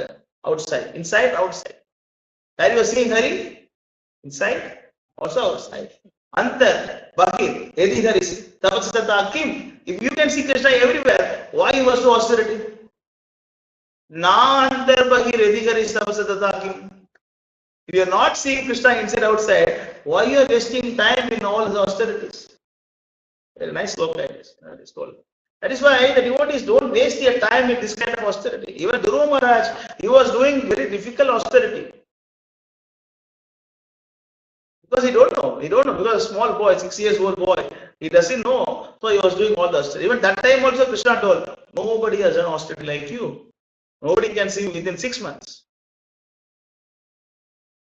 outside, inside, outside. Are you seeing Hari? Inside, also outside. Antar Bahir Edihari Samsatata Kim. If you can see Krishna everywhere, why you must do austerity? If you are not seeing Krishna inside outside, why you are wasting time in all the austerities? Very nice sloka that is told. That is why the devotees don't waste their time in this kind of austerity. Even Dhruva Maharaj, he was doing very difficult austerity. Because he don't know because a small boy, 6 years old boy, he doesn't know. So he was doing all the austerity. Even that time also Krishna told, nobody has done austerity like you. Nobody can see within 6 months.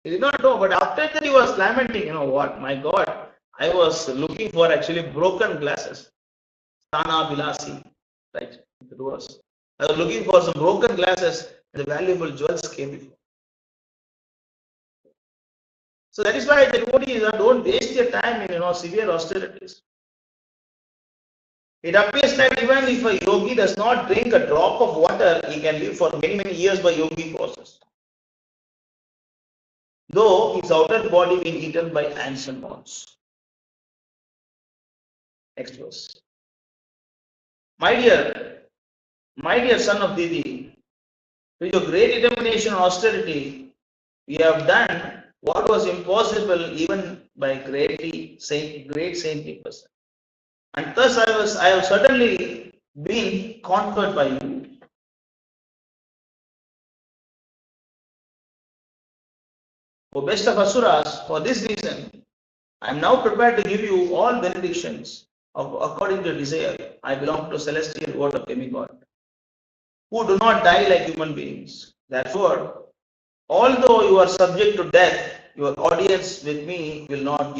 He did not know, but after that he was lamenting, what, my God, I was looking for actually broken glasses. Stana Bilasi, right? It was. I was looking for some broken glasses, and the valuable jewels came before. So that is why the devotees don't waste their time in severe austerities. It appears that even if a yogi does not drink a drop of water, he can live for many, many years by yogi process. Though his outer body being eaten by ants and moths. Next verse. My dear son of Didi, with your great determination and austerity, we have done what was impossible even by great saintly person. And thus I have certainly been conquered by you. O best of Asuras, for this reason, I am now prepared to give you all benedictions according to desire. I belong to celestial world of demigod, who do not die like human beings. Therefore, although you are subject to death, your audience with me will not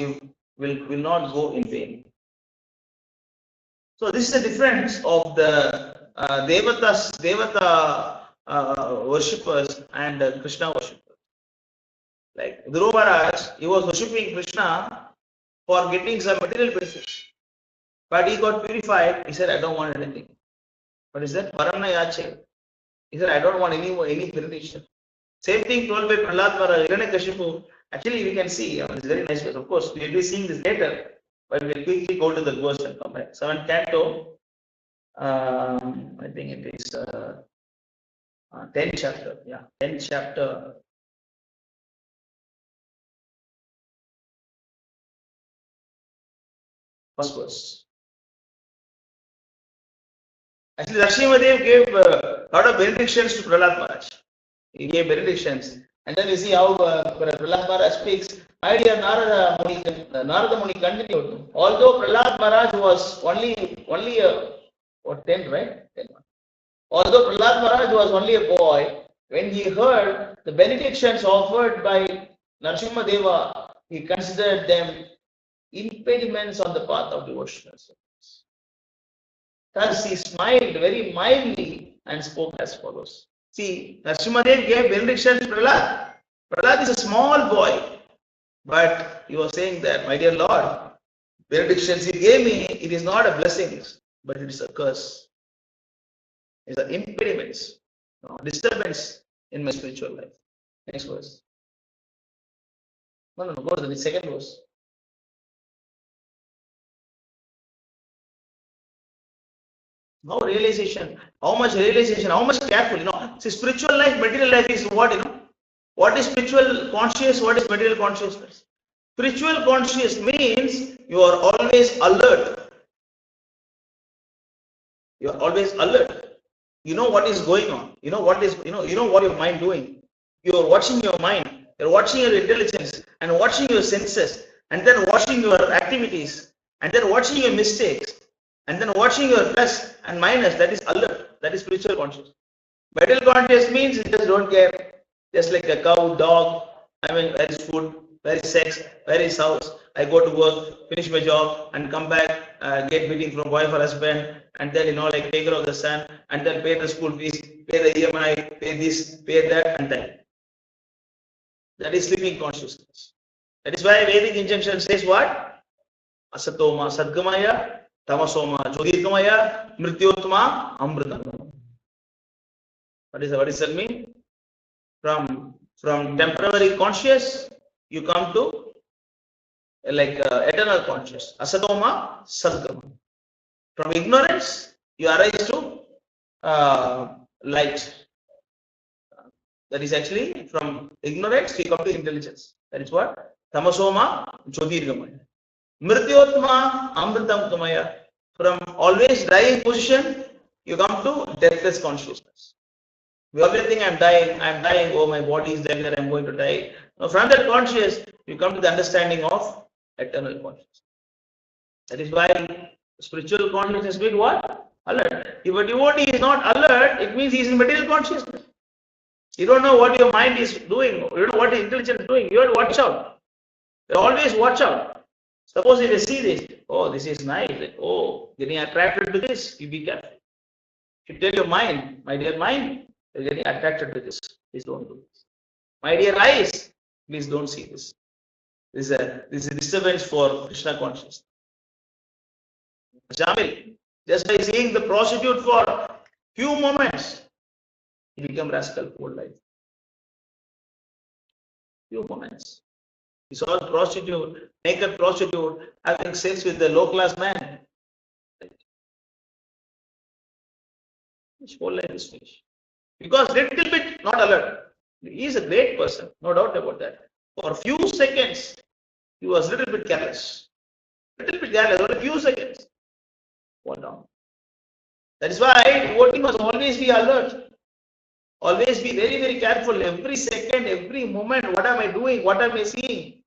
go in vain. So this is the difference of the Devata worshippers and Krishna worshippers. Like Dhruva Maharaj, he was worshipping Krishna for getting some material benefits. But he got purified. He said, I don't want anything. What is that? Paramna Yache. He said, I don't want any benediction. Same thing told by Prahlad Maharaj, Hiranyakashipu. Actually, we can see, it's very nice verse. Of course, we will be seeing this later, but we will quickly go to the verse and come back. 7th Canto, I think it is 10th chapter. Yeah, 10th chapter. First verse. Actually, Narshimha gave a lot of benedictions to Prahlad Maharaj. He gave benedictions. And then we see how Prahlad Maharaj speaks. My dear Narada Muni continued. Although Prahlad Maharaj was only a 10, right? 10. Although Prahlad Maharaj was only a boy, when he heard the benedictions offered by Narshimha Deva, he considered them impediments on the path of devotional service. Thus he smiled very mildly and spoke as follows. See, Narshimha Deva gave benedictions to Prahlad. Prahlad is a small boy, but he was saying that, my dear Lord, benedictions you gave me, it is not a blessing, but it is a curse. It's an impediment, disturbance in my spiritual life. Next verse. No, go to the second verse. How realization, how much realization, how much careful, See, spiritual life, material life is what, What is spiritual conscious? What is material consciousness? Spiritual conscious means you are always alert. You are always alert. You know what is going on. You know what is, you know what your mind doing. You are watching your mind. You are watching your intelligence and watching your senses, and then watching your activities, and then watching your mistakes, and then watching your plus and minus. That is alert. That is spiritual conscious. Material conscious means you just don't care. Just like a cow, dog. I mean, where is food? Where is sex? Where is house? I go to work, finish my job, and come back, get meeting from wife or husband, and then like take care of the son, and then pay the school fees, pay the EMI, pay this, pay that, and then. That is sleeping consciousness. That is why Vedic injunction says what? Asatoma sadgamaya, tamasoma jyotirgamaya, mrityotma amritam. What does that mean? From temporary conscious, you come to eternal conscious. Asatoma sadgama. From ignorance, you arise to light. That is actually from ignorance you come to intelligence. That is what? Tamasoma jyotirgamaya. Mrityotma amritam gamaya. From always dying position, you come to deathless consciousness. We always think I'm dying, oh my body is there, I'm going to die. Now from that conscious, you come to the understanding of eternal consciousness. That is why spiritual consciousness means what? Alert. If a devotee is not alert, it means he is in material consciousness. You don't know what your mind is doing, you don't know what the intelligence is doing, you have to watch out. You always watch out. Suppose if you see this, oh, this is nice, oh, getting attracted to this, you be careful. You tell your mind, my dear mind, you're getting attracted to this. Please don't do this. My dear eyes, please don't see this. This is a disturbance for Krishna consciousness. Jamil, just by seeing the prostitute for few moments, he become rascal for life. Few moments. He saw the prostitute, naked prostitute, having sex with the low-class man. His whole life is finished. Because little bit not alert. He is a great person, no doubt about that. For a few seconds, he was a little bit careless. Only a few seconds. Fall down. That is why devotee must always be alert. Always be very, very careful. Every second, every moment, what am I doing? What am I seeing?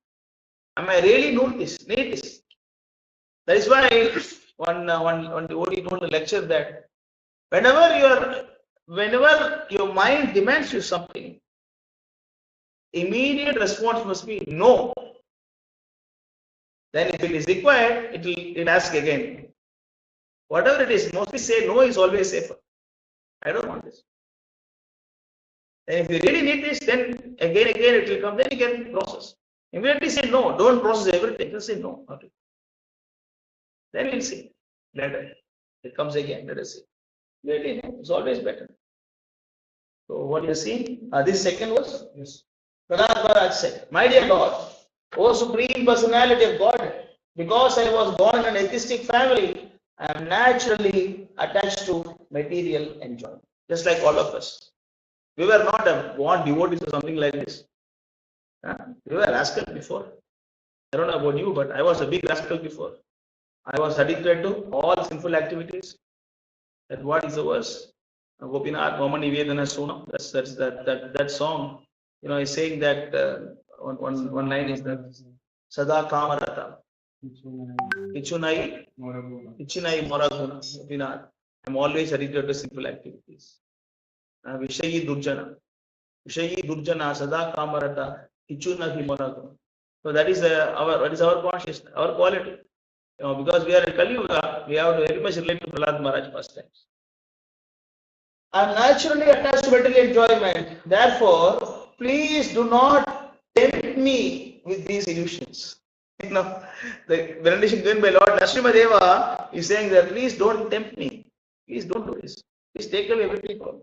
Am I really notice? That is why one devotee told the lecture that whenever your mind demands you something, immediate response must be no. Then if it is required, it asks again. Whatever it is, mostly say no is always safer. I don't want this. Then if you really need this, then again it will come, then you can process. Immediately say no, don't process everything, just say no. Okay. Then we'll see. Later. It comes again, let us see. Really, it's always better. So what you see? This second verse? Yes. Prahlad Maharaj said, my dear Lord, O Supreme Personality of God, because I was born in an atheistic family, I am naturally attached to material enjoyment. Just like all of us. We were not born devotees or something like this. We were rascal before. I don't know about you, but I was a big rascal before. I was addicted to all sinful activities. That what is the verse? Gopinath Momani Vedana Sunam. That's that song. He's saying that one line is that Sada Kamarata. Ichunai Moraguna. I'm always addicted to simple activities. Vishayi Durjana. Sada Kamarata. Ichunahi Moraguna. So that is our consciousness, our quality. Because we are in Kali Yuga, we have to very much relate to Prahlad Maharaj first times. I'm naturally attached to material enjoyment. Therefore, please do not tempt me with these illusions. The veneration given by Lord Narshimha is saying that please don't tempt me. Please don't do this. Please take away everything from me.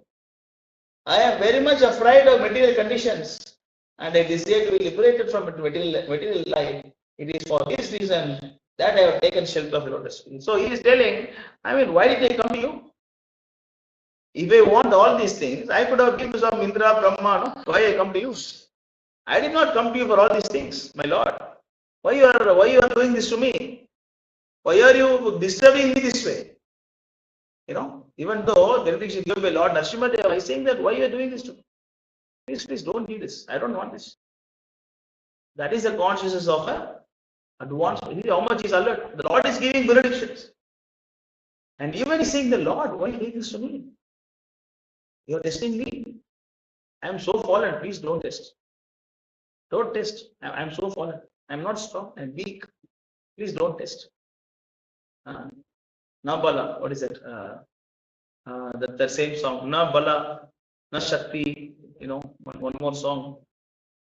I am very much afraid of material conditions and I desire to be liberated from material life. It is for this reason that I have taken shelter of Lotus feet. So he is telling, why did I come to you? If I want all these things, I could have given some Indra, Brahma. No? Why I come to you? I did not come to you for all these things, my Lord. Why you are doing this to me? Why are you disturbing me this way? Even though the is given by Lord Narshimha, I is saying that why you are doing this to me? Please don't do this. I don't want this. That is the consciousness of advancement. How much is alert? The Lord is giving benedictions. And even he is saying, the Lord, why are you doing this to me? You are testing me. I am so fallen. Please don't test. Don't test. I am so fallen. I am not strong. I am weak. Please don't test. Na bala. What is it? The same song. Na bala, na shakti. One more song.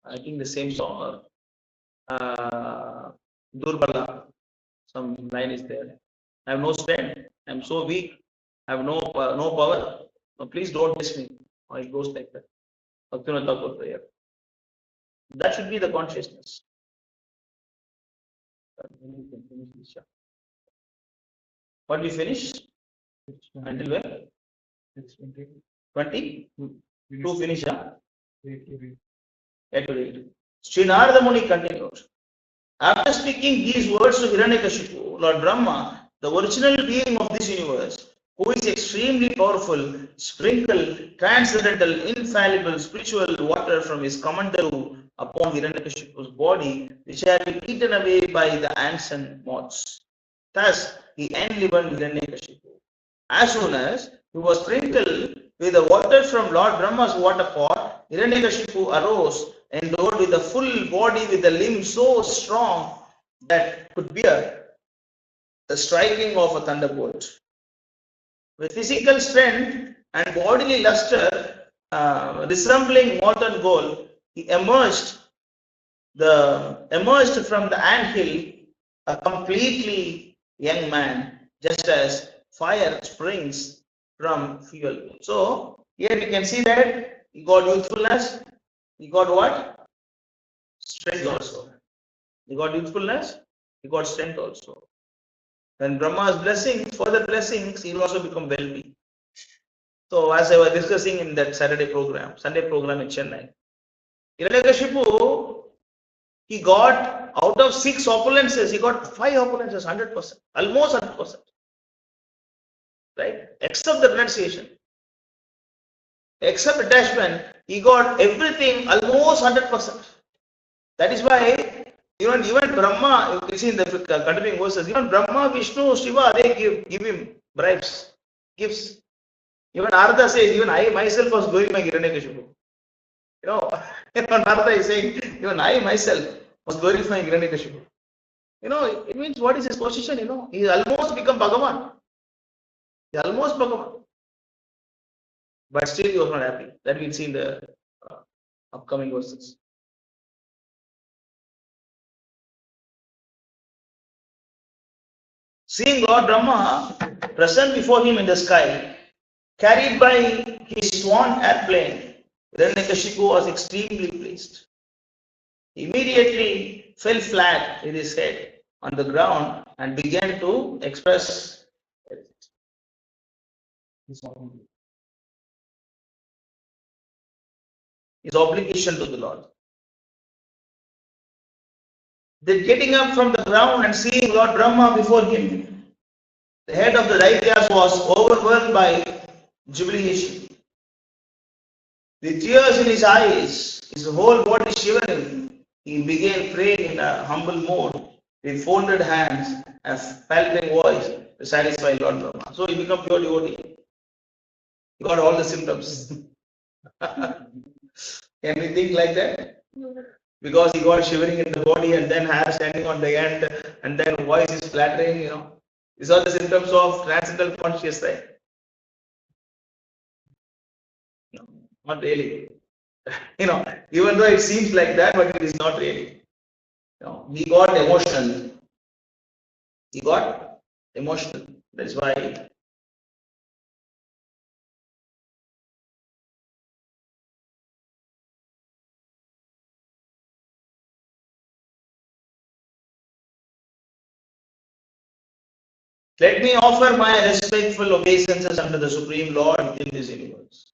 I think the same song. Durbala. Some line is there. I have no strength. I am so weak. I have no power. No, please don't test me. Or it goes like that. Prayer. That should be the consciousness. What we finish? Until where? 20? To finish, huh? 8 to 8. Srinarada Muni continued. After speaking these words to Hiranyakashipu, Lord Brahma, the original being of this universe, who is extremely powerful, sprinkled transcendental, infallible, spiritual water from his Kamandaru upon Hiranyakashipu's body, which had been eaten away by the ants and moths. Thus, he enlivened Hiranyakashipu. As soon as he was sprinkled with the water from Lord Brahma's water pot, Hiranyakashipu arose, endowed with a full body with a limb so strong that could bear the striking of a thunderbolt. With physical strength and bodily luster resembling molten gold, he emerged from the anthill a completely young man, just as fire springs from fuel. So here we can see that he got youthfulness, he got what? Strength also. He got youthfulness, he got strength also. When Brahma's blessings, further blessings, he will also become wealthy. So as I was discussing in that Sunday program in Chennai, Hiranyakashipu, he got out of 6 opulences, he got 5 opulences, 100%, almost 100%. Right? Except the renunciation, except attachment, he got everything almost 100%. That is why even Brahma, you see in the continuing verses, even Brahma, Vishnu, Shiva, they give him bribes, gifts. Even Narada says, even I myself was glorifying Hiranyakashipu. Narada is saying, even I myself was glorifying Hiranyakashipu. It means what is his position? He almost become Bhagavan. He almost Bhagavan. But still he was not happy. That we'll see in the upcoming verses. Seeing Lord Brahma present before him in the sky, carried by his swan airplane, Hiranyakashipu was extremely pleased. He immediately fell flat with his head on the ground and began to express his obligation to the Lord. Then getting up from the ground and seeing Lord Brahma before him, the head of the Daityas was overwhelmed by jubilation. The tears in his eyes, his whole body shivering, he began praying in a humble mode with folded hands and faltering voice to satisfy Lord Brahma. So he became pure devotee. He got all the symptoms. Can we think like that? Because he got shivering in the body and then hair standing on the end and then voice is flattering, These are the symptoms of transcendental consciousness, right? No, not really. Even though it seems like that, but it is not really. He got emotional. He got emotional. That's why. Let me offer my respectful obeisances unto the Supreme Lord within this universe.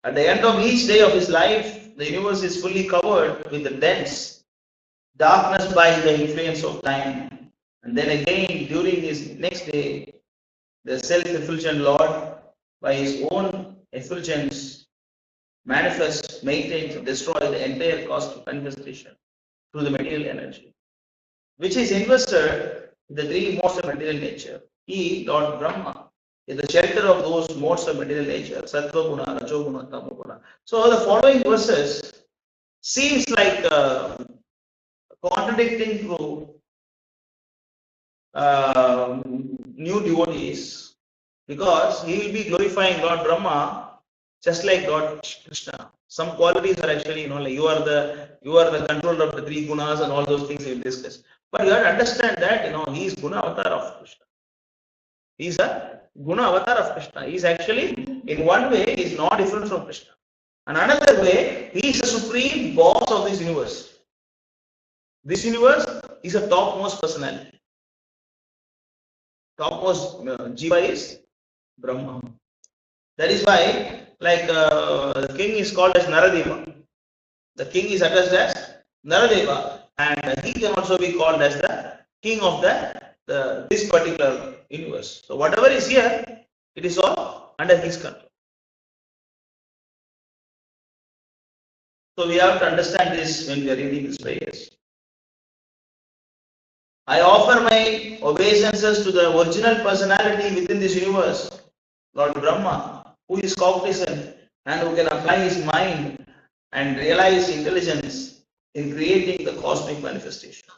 At the end of each day of his life, the universe is fully covered with the dense darkness by the influence of time. And then again, during his next day, the self-effulgent Lord, by his own effulgence, manifests, maintains, destroys the entire cosmic manifestation through the material energy, which is invested in the three modes of material nature. He, Lord Brahma, is the shelter of those modes of material nature, Sattva Guna, Rajo Guna, Tamo Guna. So the following verses seems like contradicting to new devotees, because he will be glorifying Lord Brahma just like Lord Krishna. Some qualities are actually, like you are the controller of the three gunas and all those things we will discuss. But you have to understand that he is Guna Avatar of Krishna. He is a Guna Avatar of Krishna. He is actually, in one way, he is not different from Krishna. And another way, he is the supreme boss of this universe. This universe is a topmost personality. Topmost Jiva is Brahma. That is why, the king is called as Naradeva. The king is addressed as Naradeva, and he can also be called as the king of this particular universe. So whatever is here, it is all under his control. So we have to understand this when we are reading these prayers. I offer my obeisances to the original personality within this universe, Lord Brahma, who is cognizant and who can apply his mind and realize intelligence in creating the cosmic manifestation.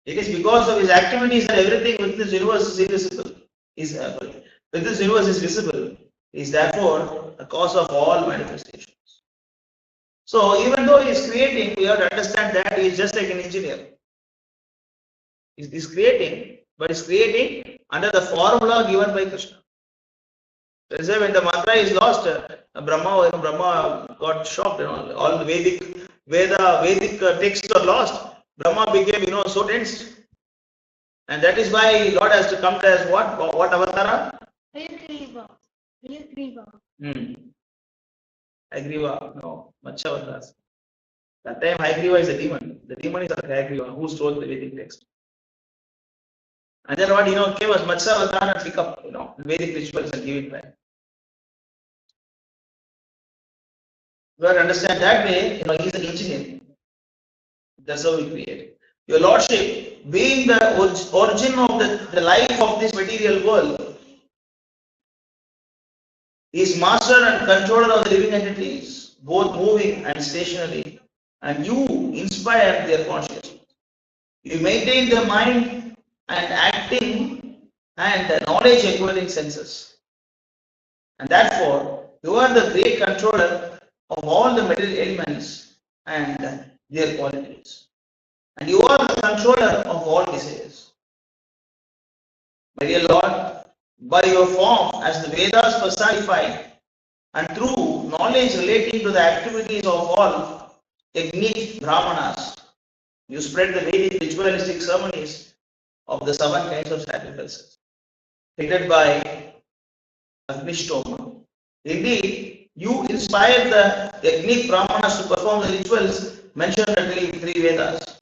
It is because of his activities that everything within this universe is invisible. Within this universe is visible. He is therefore the cause of all manifestations. So even though he is creating, we have to understand that he is just like an engineer. He is creating, but he is creating under the formula given by Krishna. That is why when the mantra is lost, Brahma got shocked. All the Vedic texts are lost. Brahma became, so tensed. And that is why Lord has to come as what? What avatara? Ayagriva. Agriva, no, Matsavatas. That time Agriva is a demon. The demon is Agriva, who stole the Vedic text. And then what came as Matsavatar and pick up, Vedic rituals and give it back. You have to understand that way, he is an engineer. That's how we create. Your Lordship, being the origin of the life of this material world, is master and controller of the living entities, both moving and stationary, and you inspire their consciousness. You maintain their mind and acting and the knowledge acquiring senses. And therefore, you are the great controller of all the material elements and their qualities. And you are the controller of all desires. My dear Lord, by your form as the Vedas personified and through knowledge relating to the activities of all Yajnik Brahmanas, you spread the Vedic ritualistic ceremonies of the 7 kinds of sacrifices, headed by Agnishtoma. Indeed, you inspired the Yajnik Brahmanas to perform the rituals mentioned in the 3 Vedas.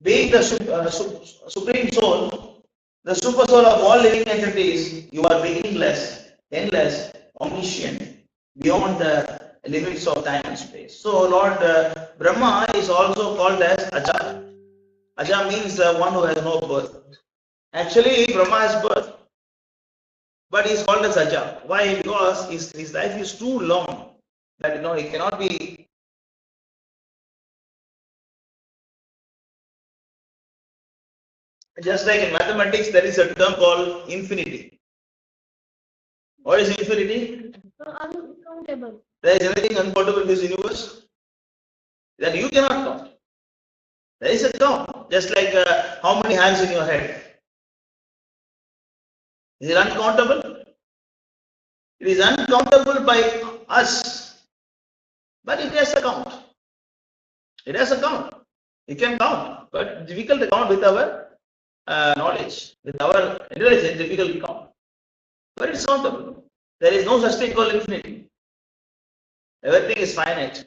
Being the Supreme Soul, the Super Soul of all living entities, you are beginningless, endless, omniscient, beyond the limits of time and space. So Lord Brahma is also called as Aja. Aja means one who has no birth. Actually, Brahma has birth, but he is called as Aja. Why? Because his life is too long that he cannot be. Just like in mathematics, there is a term called infinity. What is infinity? Uncountable. There is anything uncountable in this universe that you cannot count. There is a count, just like how many hairs in your head. Is it uncountable? It is uncountable by us, but it has a count. It has a count. You can count, but difficult to count with our knowledge, with our intelligence, difficult to count. But it's countable. There is no such thing called infinity. Everything is finite.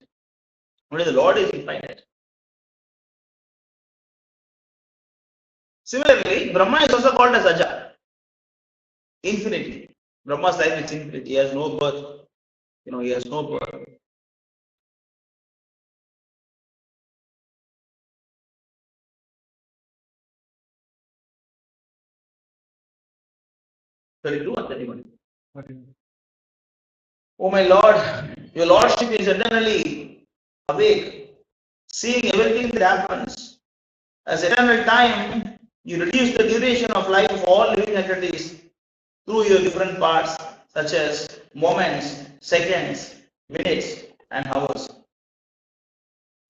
Only the Lord is infinite. Similarly, Brahma is also called as Aja. Infinity. Brahma's life is infinite. He has no birth. He has no birth. Very true, 31. Oh my Lord, your Lordship is eternally awake, seeing everything that happens. As eternal time, you reduce the duration of life of all living entities through your different parts, such as moments, seconds, minutes, and hours.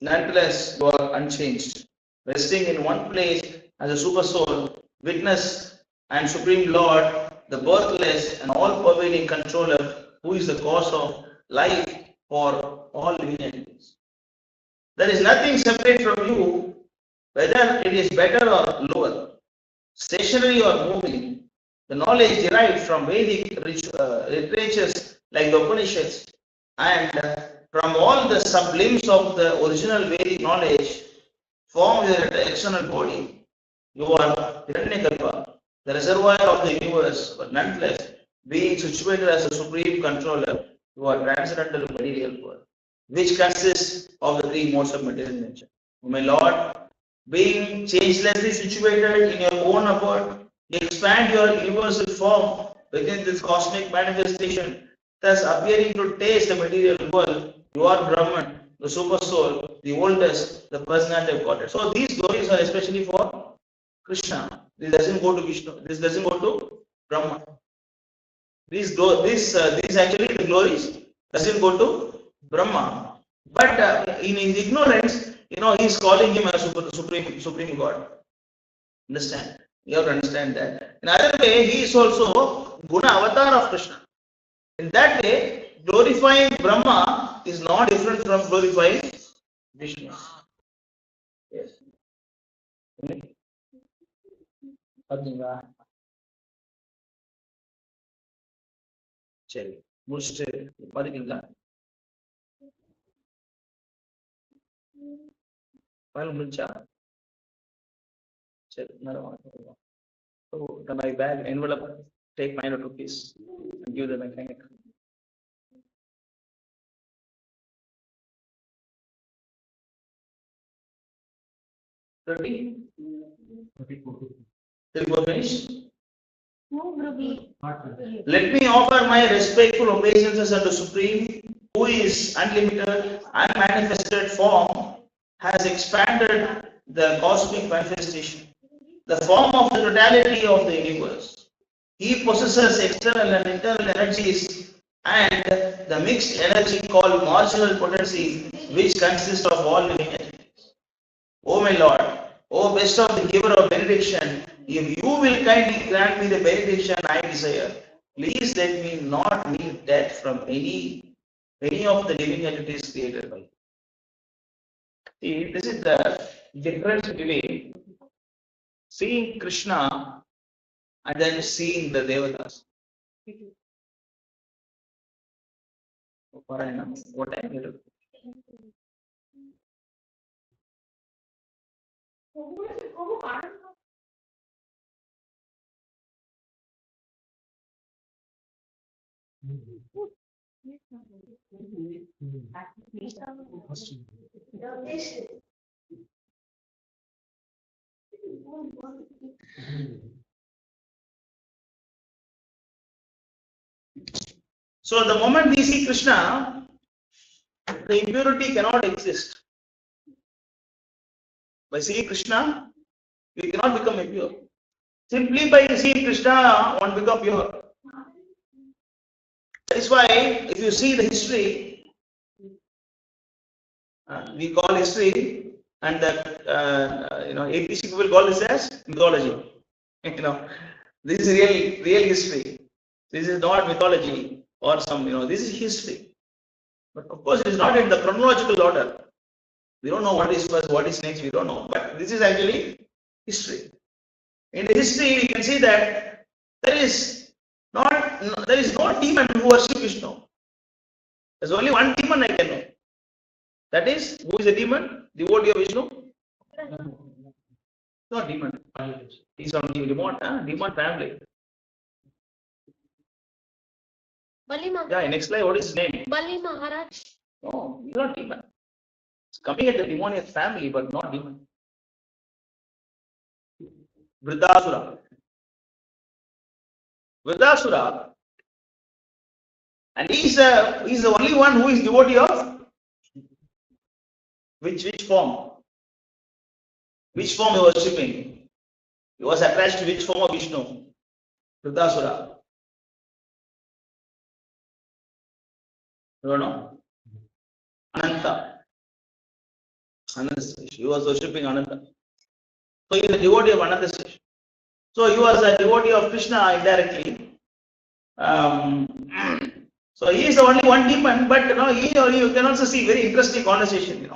Nonetheless, you are unchanged, resting in one place as a super soul, witness and supreme Lord, the birthless and all-pervading controller, who is the cause of life for all living entities. There is nothing separate from you, whether it is better or lower, stationary or moving. The knowledge derived from Vedic literatures like the Upanishads and from all the sublimes of the original Vedic knowledge form your external body. You are Hiranyakalpa, the reservoir of the universe, but nonetheless, being situated as a supreme controller, you are transcendental material world, which consists of the three modes of material nature. O my Lord, being changelessly situated in your own abode, you expand your universal form within this cosmic manifestation, thus appearing to taste the material world. You are Brahman, the super soul, the oldest, the personality of Godhead. So these glories are especially for Krishna. This doesn't go to Vishnu. This doesn't go to Brahma. These actually the glories doesn't go to Brahma. But in his ignorance, he is calling him a supreme God. Understand? You have to understand that. In other way, he is also Guna avatar of Krishna. In that way, glorifying Brahma is not different from glorifying Vishnu. Yes. சரி முடிச்சுட்டு பாத்தீங்களா file முடிஞ்சா சரி நேரம் so my bag envelope take 900 rupees and give the mechanic. Thirty? 34 minutes? No, Prabhu. Let me offer my respectful obeisances unto Supreme, who is unlimited, unmanifested form, has expanded the cosmic manifestation, the form of the totality of the universe. He possesses external and internal energies and the mixed energy called marginal potency, which consists of all living entities. O my Lord, O best of the giver of benediction, if you will kindly grant me the benediction I desire, please let me not meet death from any of the living entities created by you. See, this is the difference between seeing Krishna and then seeing the Devatas. What I need to So the moment we see Krishna, the impurity cannot exist. By seeing Krishna, we cannot become impure. Simply by seeing Krishna, one become pure. That is why, if you see the history, we call history, and atheistic people call this as mythology. This is real history. This is not mythology or some, this is history. But of course, it is not in the chronological order. We don't know what is first, what is next, we don't know. But this is actually history. In the history, we can see that there is no demon who worships Vishnu. There's only one demon I can know. That is, who is a demon? Devotee of Vishnu? Not demon. He's from the demon family. Bali Maharaj. Yeah, next slide, what is his name? Bali Maharaj. No, he's not demon. It's coming at the demoniac family, but not demon. Vridasura. And he's the only one who is devotee of which form? Which form he was worshipping? He was attached to which form of Vishnu? Vridasura. You don't know? Ananta. He was worshipping Ananta. So he is a devotee of Ananta. So he was a devotee of Krishna indirectly. So he is the only one demon, but you can also see very interesting conversation.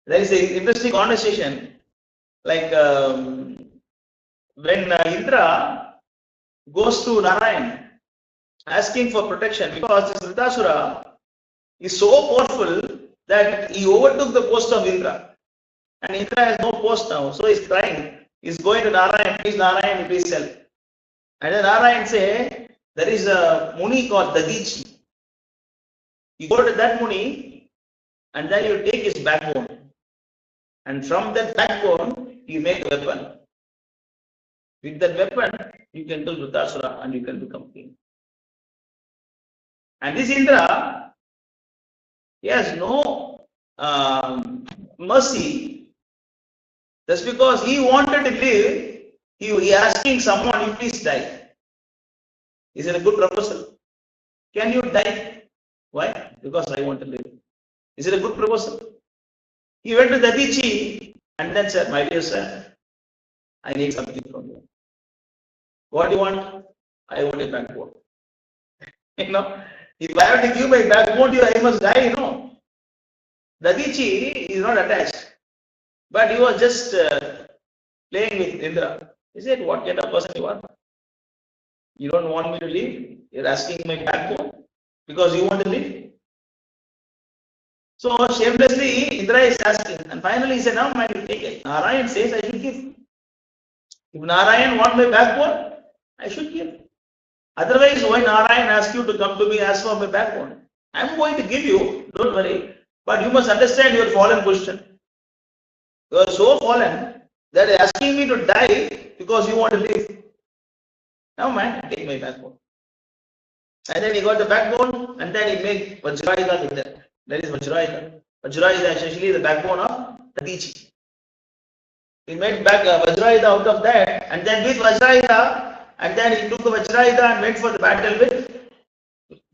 There is an interesting conversation, like when Indra goes to Narayan asking for protection, because this Vridasura is so powerful that he overtook the post of Indra, and Indra has no post now, so he's crying. He's going to Narayan, please help. And then Narayan say, there is a Muni called Dadichi. You go to that Muni, and then you take his backbone. And from that backbone, you make a weapon. With that weapon, you can kill Vridasura and you can become king. And this Indra, he has no mercy. Just because he wanted to live, he asking someone, you please die. Is it a good proposal? Can you die? Why? Because I want to live. Is it a good proposal? He went to Dadichi and then said, my dear sir, I need something from you. What do you want? I want a backbone. If I have to give my backbone to you, I must die, Dadichi is not attached. But he was just playing with Indra. He said, what kind of person you are? You don't want me to live? You're asking my backbone because you want to live? So shamelessly, Indra is asking. And finally he said, now I will take it. Narayan says I should give. If Narayan wants my backbone, I should give. Otherwise, why Narayan ask you to come to me, ask for my backbone? I am going to give you, don't worry. But you must understand your fallen position. You are so fallen that you are asking me to die because you want to live. Now man, take my backbone. And then he got the backbone and then he made Vajrayuda with that. That is Vajrayuda. Vajrayuda is actually the backbone of Dadichi. He made Vajrayuda out of that, and then with Vajrayuda, and then he took the Vajrayuda and went for the battle with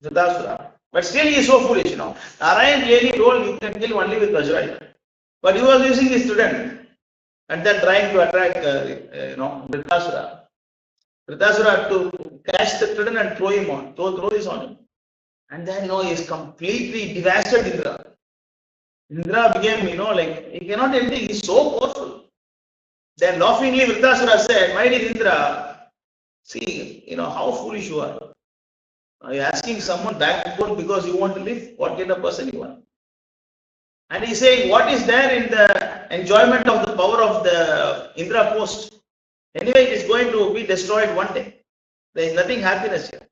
Vridasura. But still he is so foolish, Narayan clearly told you can kill only with Vajrayuda. But he was using his student and then trying to attack Vridasura. Vridasura had to catch the student and throw this on him. And then he is completely devastated Indra. Indra became, he cannot do anything, he is so powerful. Then laughingly Vridasura said, my dear Indra, see, how foolish you are. Are you asking someone backbone because you want to live? What kind of person you are? And he is saying, what is there in the enjoyment of the power of the Indra post? Anyway, it is going to be destroyed one day. There is nothing happiness here.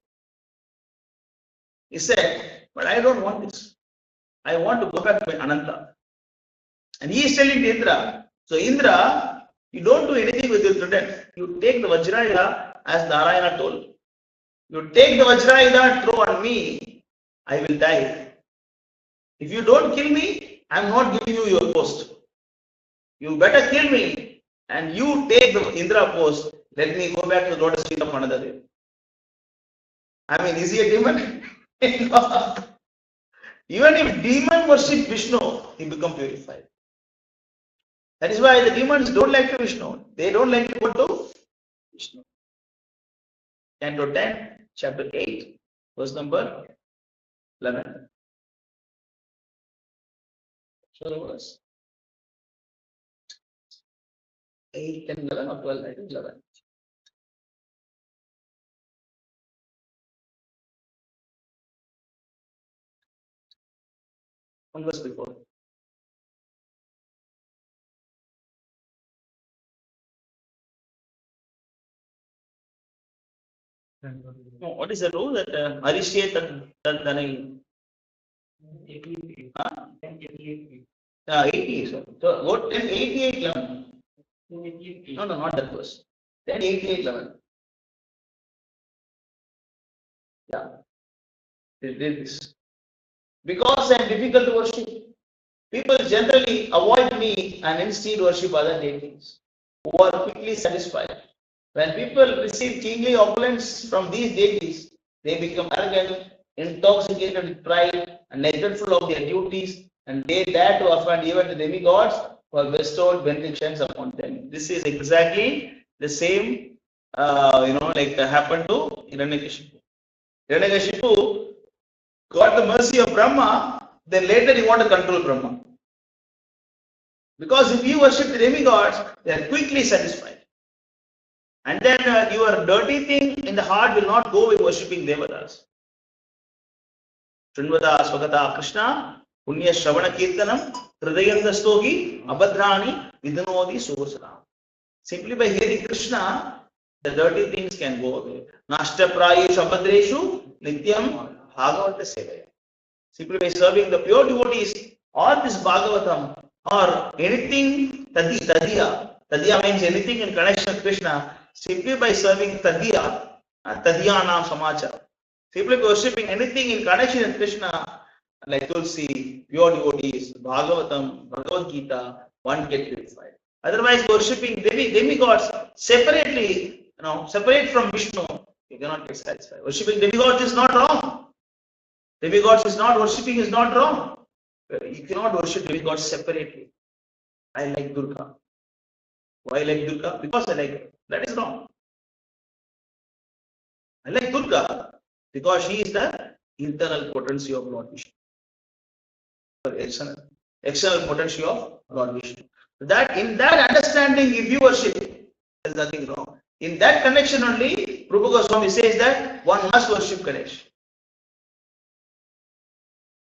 He said, But I don't want this. I want to go back to my Ananta. And he is telling to Indra, so Indra, you don't do anything with your trident. You take the Vajrayuda as Narayana told. You take the Vajrayuda and throw on me, I will die. If you don't kill me, I am not giving you your post. You better kill me and you take the Indra post. Let me go back to the lotus feet of another day. I mean, is he a demon? Even if demon worship Vishnu, he become purified. That is why the demons don't like to Vishnu. They don't like to go to Vishnu. Canto 10, chapter 8, verse number 11. Show the verse. 8, 10, 11 or 12, I think 11. One verse before. No, what is the rule that Arishe Tandanai? 80. So what 1088 11. No, not that verse. 1088 11. Yeah. It is this. Because I am difficult to worship, people generally avoid me and instead worship other deities who are quickly satisfied. When people receive kingly opulence from these deities, they become arrogant, intoxicated with pride, and neglectful of their duties, and they dare to offend even the demigods who have bestowed benedictions upon them. This is exactly the same, like happened to Hiranyakashipu. Hiranyakashipu got the mercy of Brahma, then later he wanted to control Brahma. Because if you worship the demigods, they are quickly satisfied. And then your dirty thing in the heart will not go with worshipping Devatas. Srinvada Swagata Krishna, Punya Shravana Kirtanam, Hridayandastohi, Abhadrani, Vidhanodi Suvasaram. Simply by hearing Krishna, the dirty things can go away. Nashta Prayeshu Abhadreshu, Nityam Bhagavata Sevaya. Simply by serving the pure devotees or this Bhagavatam or anything Tadiya. Tadiya means anything in connection with Krishna. Simply by serving Tadiya, Tadiyanam Samachara. Simply by worshipping anything in connection with Krishna, like Tulsi, pure devotees, Bhagavatam, Bhagavad Gita, one get purified. Otherwise, worshipping demigods separately, separate from Vishnu, you cannot get satisfied. Worshipping demigods is not wrong. Demigods is not, worshipping is not wrong. You cannot worship demigods separately. I like Durga. Why I like Durga? Because I like her. That is wrong. I like Durga because she is the internal potency of Lord Vishnu. External potency of Lord Vishnu. That in that understanding, if you worship, there is nothing wrong. In that connection only, Prabhu Goswami says that one must worship Ganesh.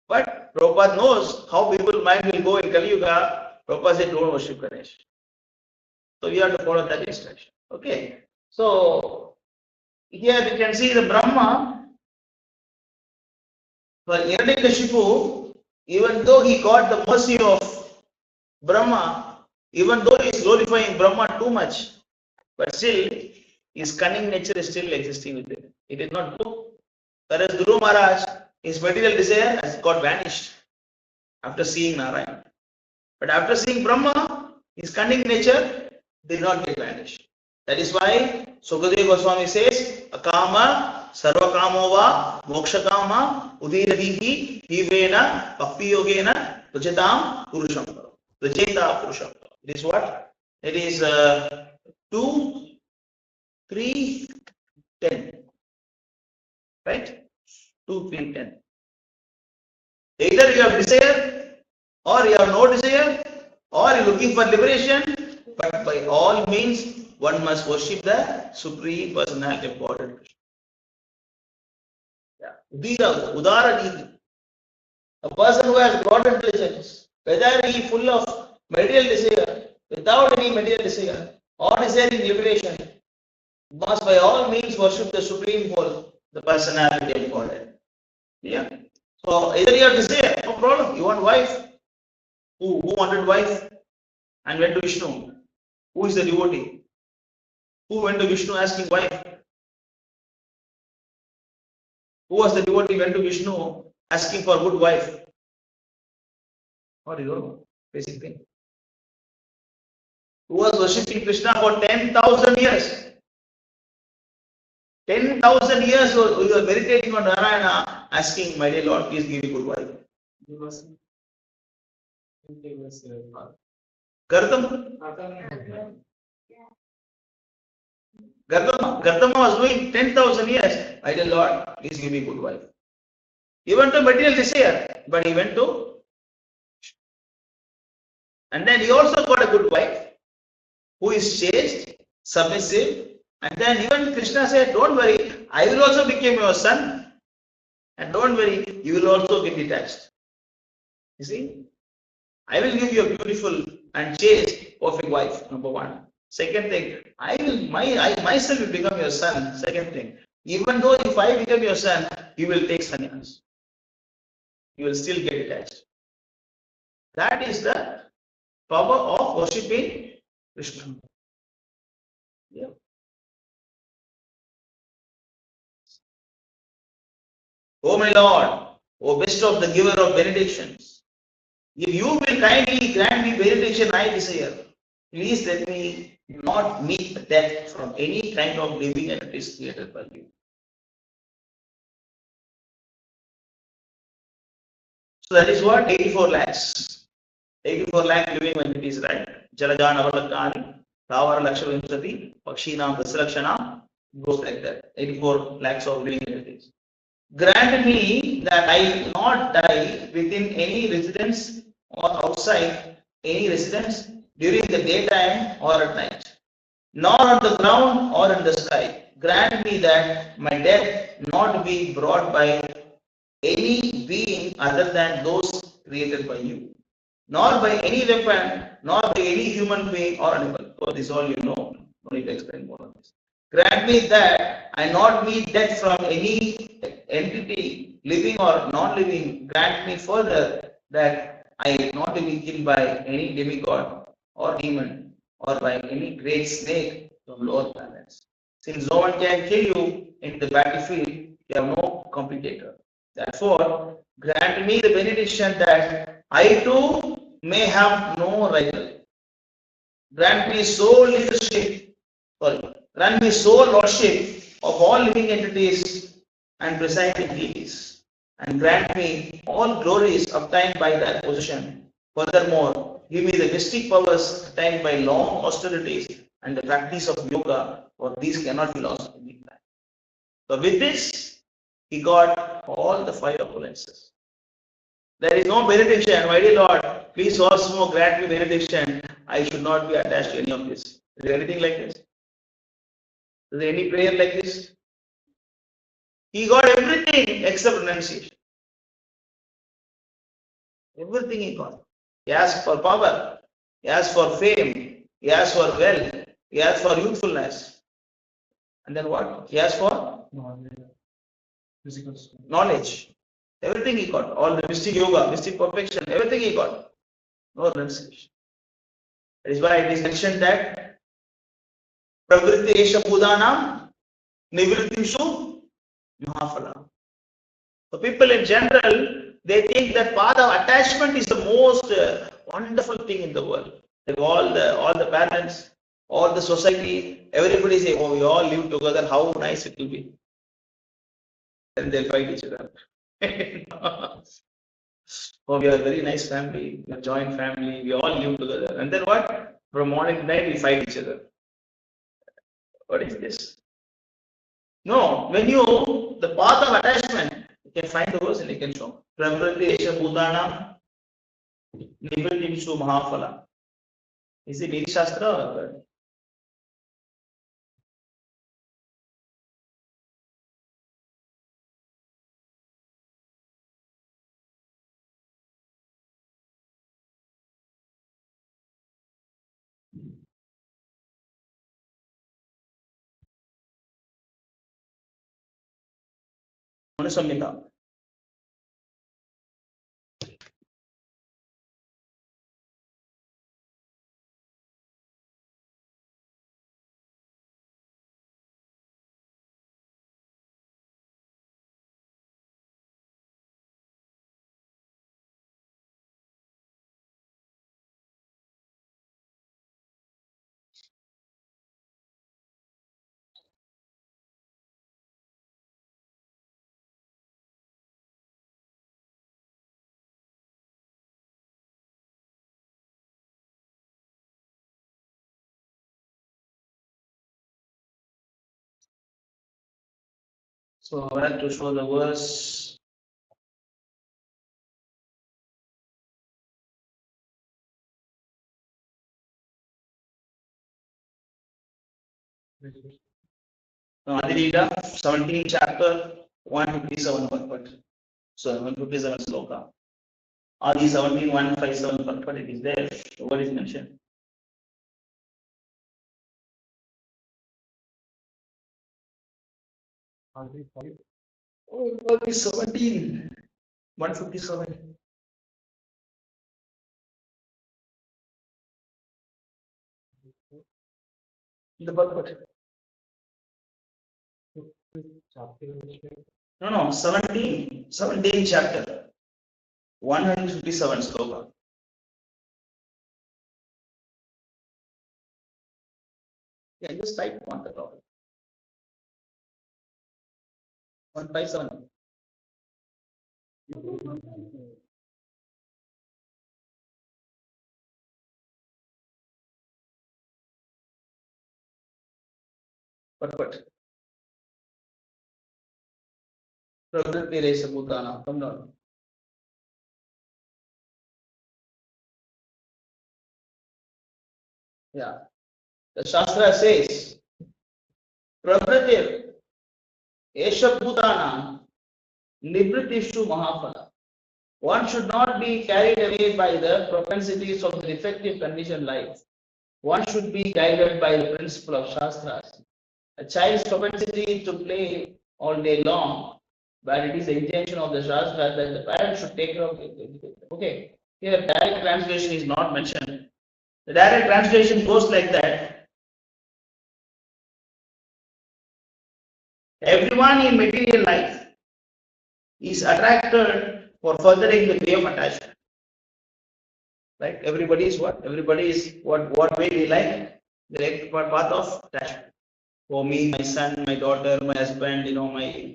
But Prabhupada knows how people's mind will go in Kali Yuga. Prabhupada said, don't worship Ganesh. So we have to follow that instruction. Okay. So here we can see the Brahma. For Hiranyakashipu, even though he got the mercy of Brahma, even though he is glorifying Brahma too much, but still his cunning nature is still existing with him. It is not good. Whereas Guru Maharaj, his material desire has got vanished after seeing Narayana. But after seeing Brahma, his cunning nature did not get vanished. That is why Sukadeva Goswami says, Akama, Sarvakamo Moksha Kama, Udirahihi, Hivena, Bhakti Yogena, Prachetam, Purusham. Pracheta Purusham. It is what? It is 2, 3, 10. Right? 2, 3, 10. Either you have desire, or you have no desire, or you are looking for liberation. But by all means, one must worship the Supreme Personality of Godhead. Yeah. Udara. A person who has broad intelligence, whether he is full of material desire, without any material desire, or desiring liberation, must by all means worship the Supreme Whole, the Personality of Godhead. Yeah. So either you have desire, no problem. You want wife. Who wanted wife and went to Vishnu? Who is the devotee? Who went to Vishnu asking wife? Who was the devotee went to Vishnu asking for good wife? What do you know? Basic thing. Who was worshipping Krishna for 10,000 years? 10,000 years we were meditating on Narayana, asking, my dear Lord, please give me good wife. Gardama. Gardama was doing 10,000 years. My dear Lord, please give me good wife. He went to material desire, but he went to, and then he also got a good wife who is chaste, submissive, and then even Krishna said, don't worry, I will also become your son, and don't worry, you will also get detached. You see, I will give you a beautiful and chaste, perfect wife, number one. Second thing, I myself will become your son. Second thing, even though if I become your son, you will take sannyas. You will still get detached. That is the power of worshipping Krishna. Yeah. Oh my Lord, oh best of the giver of benedictions, if you will kindly grant me benediction I desire, please let me not meet death from any kind of living entities created by you. So that is what 84 lakhs. 84 lakh living entities, right? Jalajan Avalakani, Ravara Lakshavimsati, Pakshinam Dasalakshana, goes like that. 84 lakhs of living entities. Grant me that I will not die within any residence or outside any residence during the daytime or at night, nor on the ground or in the sky. Grant me that my death not be brought by any being other than those created by you, nor by any weapon, nor by any human being or animal. So this all you know. No need to explain more on this. Grant me that I not meet death from any entity, living or non-living. Grant me further that I not be killed by any demigod or demon or by any great snake from lower planets. Since no one can kill you in the battlefield, you have no competitor. Therefore, grant me the benediction that I too may have no rival. Grant me sole leadership, grant me sole lordship of all living entities and presiding deities, and grant me all glories obtained by that position. Furthermore, give me the mystic powers attained by long austerities and the practice of yoga, for these cannot be lost in the time. So with this, he got all the five opulences. There is no benediction. My dear Lord, please also grant me benediction. I should not be attached to any of this. Is there anything like this? Is there any prayer like this? He got everything except renunciation. Everything he got. He asked for power. He asked for fame. He asked for wealth. He asked for youthfulness. And then what? He asked for Physical strength. knowledge. Everything he got. All the mystic yoga, mystic perfection, everything he got. No renunciation. That is why it is mentioned that Pravritti Esha Buddhanam Nivrittishu Mahaphala. So people in general, they think that path of attachment is the most wonderful thing in the world. Like all the parents, all the society, everybody say, oh, we all live together, how nice it will be. Then they'll fight each other. Oh, we are a very nice family, we are a joint family, we all live together. And then what? From morning to night, we fight each other. What is this? No, when you, the path of attachment, you can find the verse and you can show. Pravriti Esha Bhutana Nivritimshu Mahaphala. Is it Vedic Shastra or Manusamhita? So I have to show the verse. Adilita, 17 chapter, 157 purport. So 157 sloka. Adi 17, 157 purport, it is there. The word is mentioned. Oh, Adi 17, 157. The purport. No, 17 chapter, 157 sloka. Yeah, just type on the top. 157. Purport. Pravriti Resa Bhutana. Come down. Yeah. The Shastra says, Pravriti Esha Bhutana Nibritishu Mahaphala. One should not be carried away by the propensities of the defective conditioned life. One should be guided by the principle of Shastras. A child's propensity to play all day long, but it is the intention of the Shastras that the parent should take care of it. Okay, here direct translation is not mentioned. The direct translation goes like that. Everyone in material life is attracted for furthering the way of attachment. Right? Everybody is what? Everybody is what way they like? They like path of attachment. For me, my son, my daughter, my husband,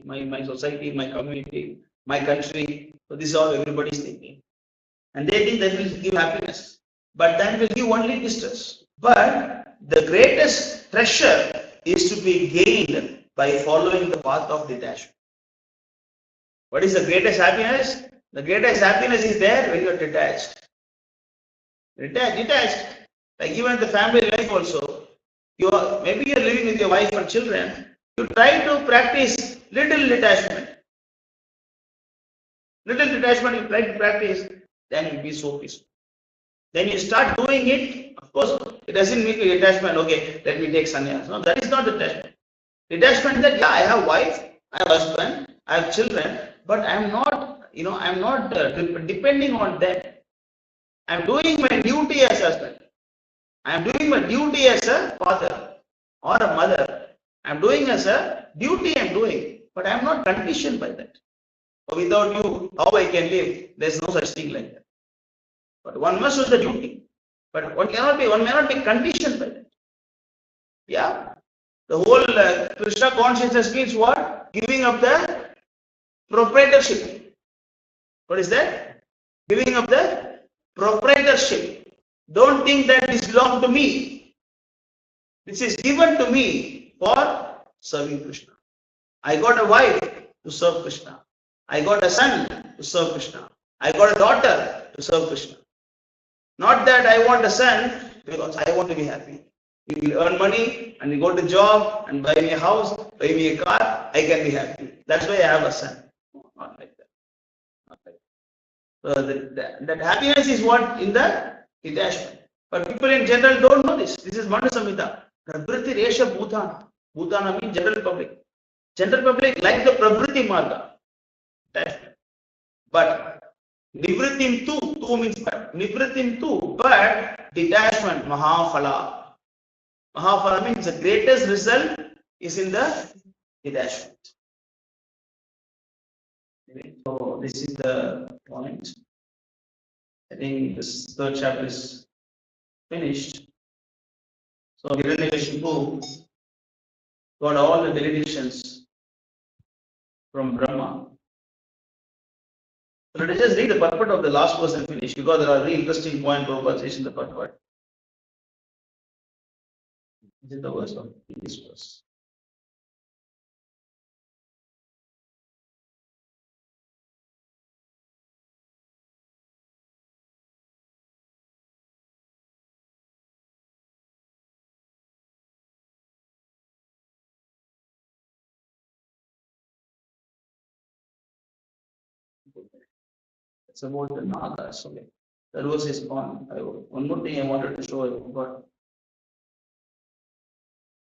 my society, my community, my country. So this is all everybody is thinking. And they think that will give happiness. But that will give only distress. But the greatest treasure is to be gained by following the path of detachment. What is the greatest happiness? The greatest happiness is there when you are detached. Detached. Like even the family life also. Maybe you are living with your wife or children. You try to practice little detachment. Little detachment you try to practice, then you will be so peaceful. Then you start doing it. Of course, it doesn't mean detachment. Okay, let me take sannyas. No, that is not detachment. Detachment that I have wife, I have husband, I have children, but I am not, I am not depending on them. I am doing my duty as husband. I am doing my duty as a father or a mother. I am doing as a duty I am doing, but I am not conditioned by that. So without you, how I can live? There is no such thing like that. But one must do the duty. But one may not be conditioned by that. Yeah. The whole Krishna consciousness means what? Giving up the proprietorship. What is that? Giving up the proprietorship. Don't think that this belongs to me. This is given to me for serving Krishna. I got a wife to serve Krishna. I got a son to serve Krishna. I got a daughter to serve Krishna. Not that I want a son because I want to be happy. You will earn money and you go to job and buy me a house, buy me a car, I can be happy. That's why I have a son. Not like that. Not like that. So that happiness is what in the detachment. But people in general don't know this. This is Manu Samhita. Pravriti Resha Bhutana. Bhutana means general public. General public like the Pravriti Marga. But Nivritim tu means but. Nivritim tu, but detachment, Mahaphala. Mahaphala means the greatest result is in the detachment. So this is the point. I think this third chapter is finished. So Hiranyakashipu got all the benedictions from Brahma. So let us just read the purport of the last verse and finish, because there are very interesting points Prabhupada says in the purport. This is the verse of this verse. It's about the Nagas. Okay. The rose is gone. One more thing I wanted to show you, but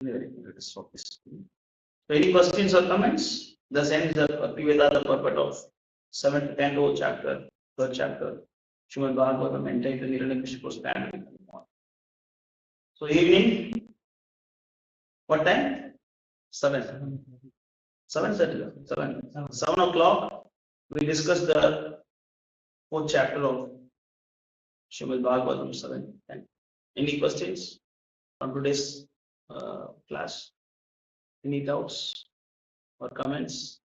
let us stop this. So any questions or comments? The sense that Bhaktivedanta, the purport of 7th, 10th chapter, 3rd chapter, Śrīmad Bhāgavatam entitled Nirana standard. So evening, what time? 7. 7:30. 7 o'clock. We discuss the 4th chapter of Śrīmad Bhāgavatam 7. Any questions on today's class? Any doubts or comments?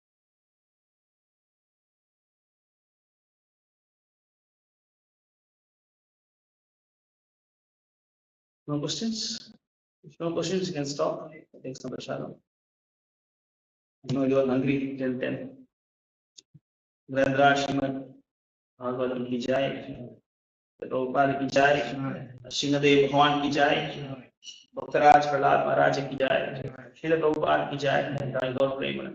No questions? If no questions, you can stop. Take some prashadam. I know you are hungry till 10. Narashimha Bhagavatam ki jai. Prabhupada ki jai. Narshimha Bhagwan ki jai. Bhakta Prahlad Maharaj ki jai. Srila Prabhupada ki jai. Thy God Prema.